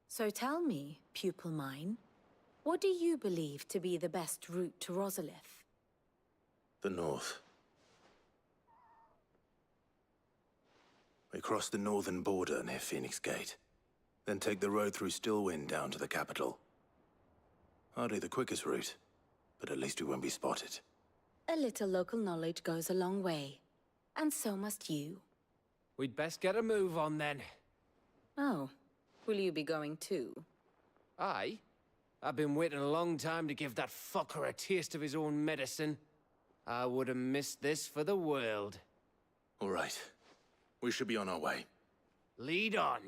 So tell me, pupil mine, what do you believe to be the best route to Rosalith? The north. We cross the northern border near Phoenix Gate, then take the road through Stillwind down to the capital. Hardly the quickest route, but at least we won't be spotted. A little local knowledge goes a long way, and so must you. We'd best get a move on then. Oh, will you be going too? Aye. I've been waiting a long time to give that fucker a taste of his own medicine. I would have missed this for the world. All right. We should be on our way. Lead on.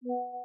you.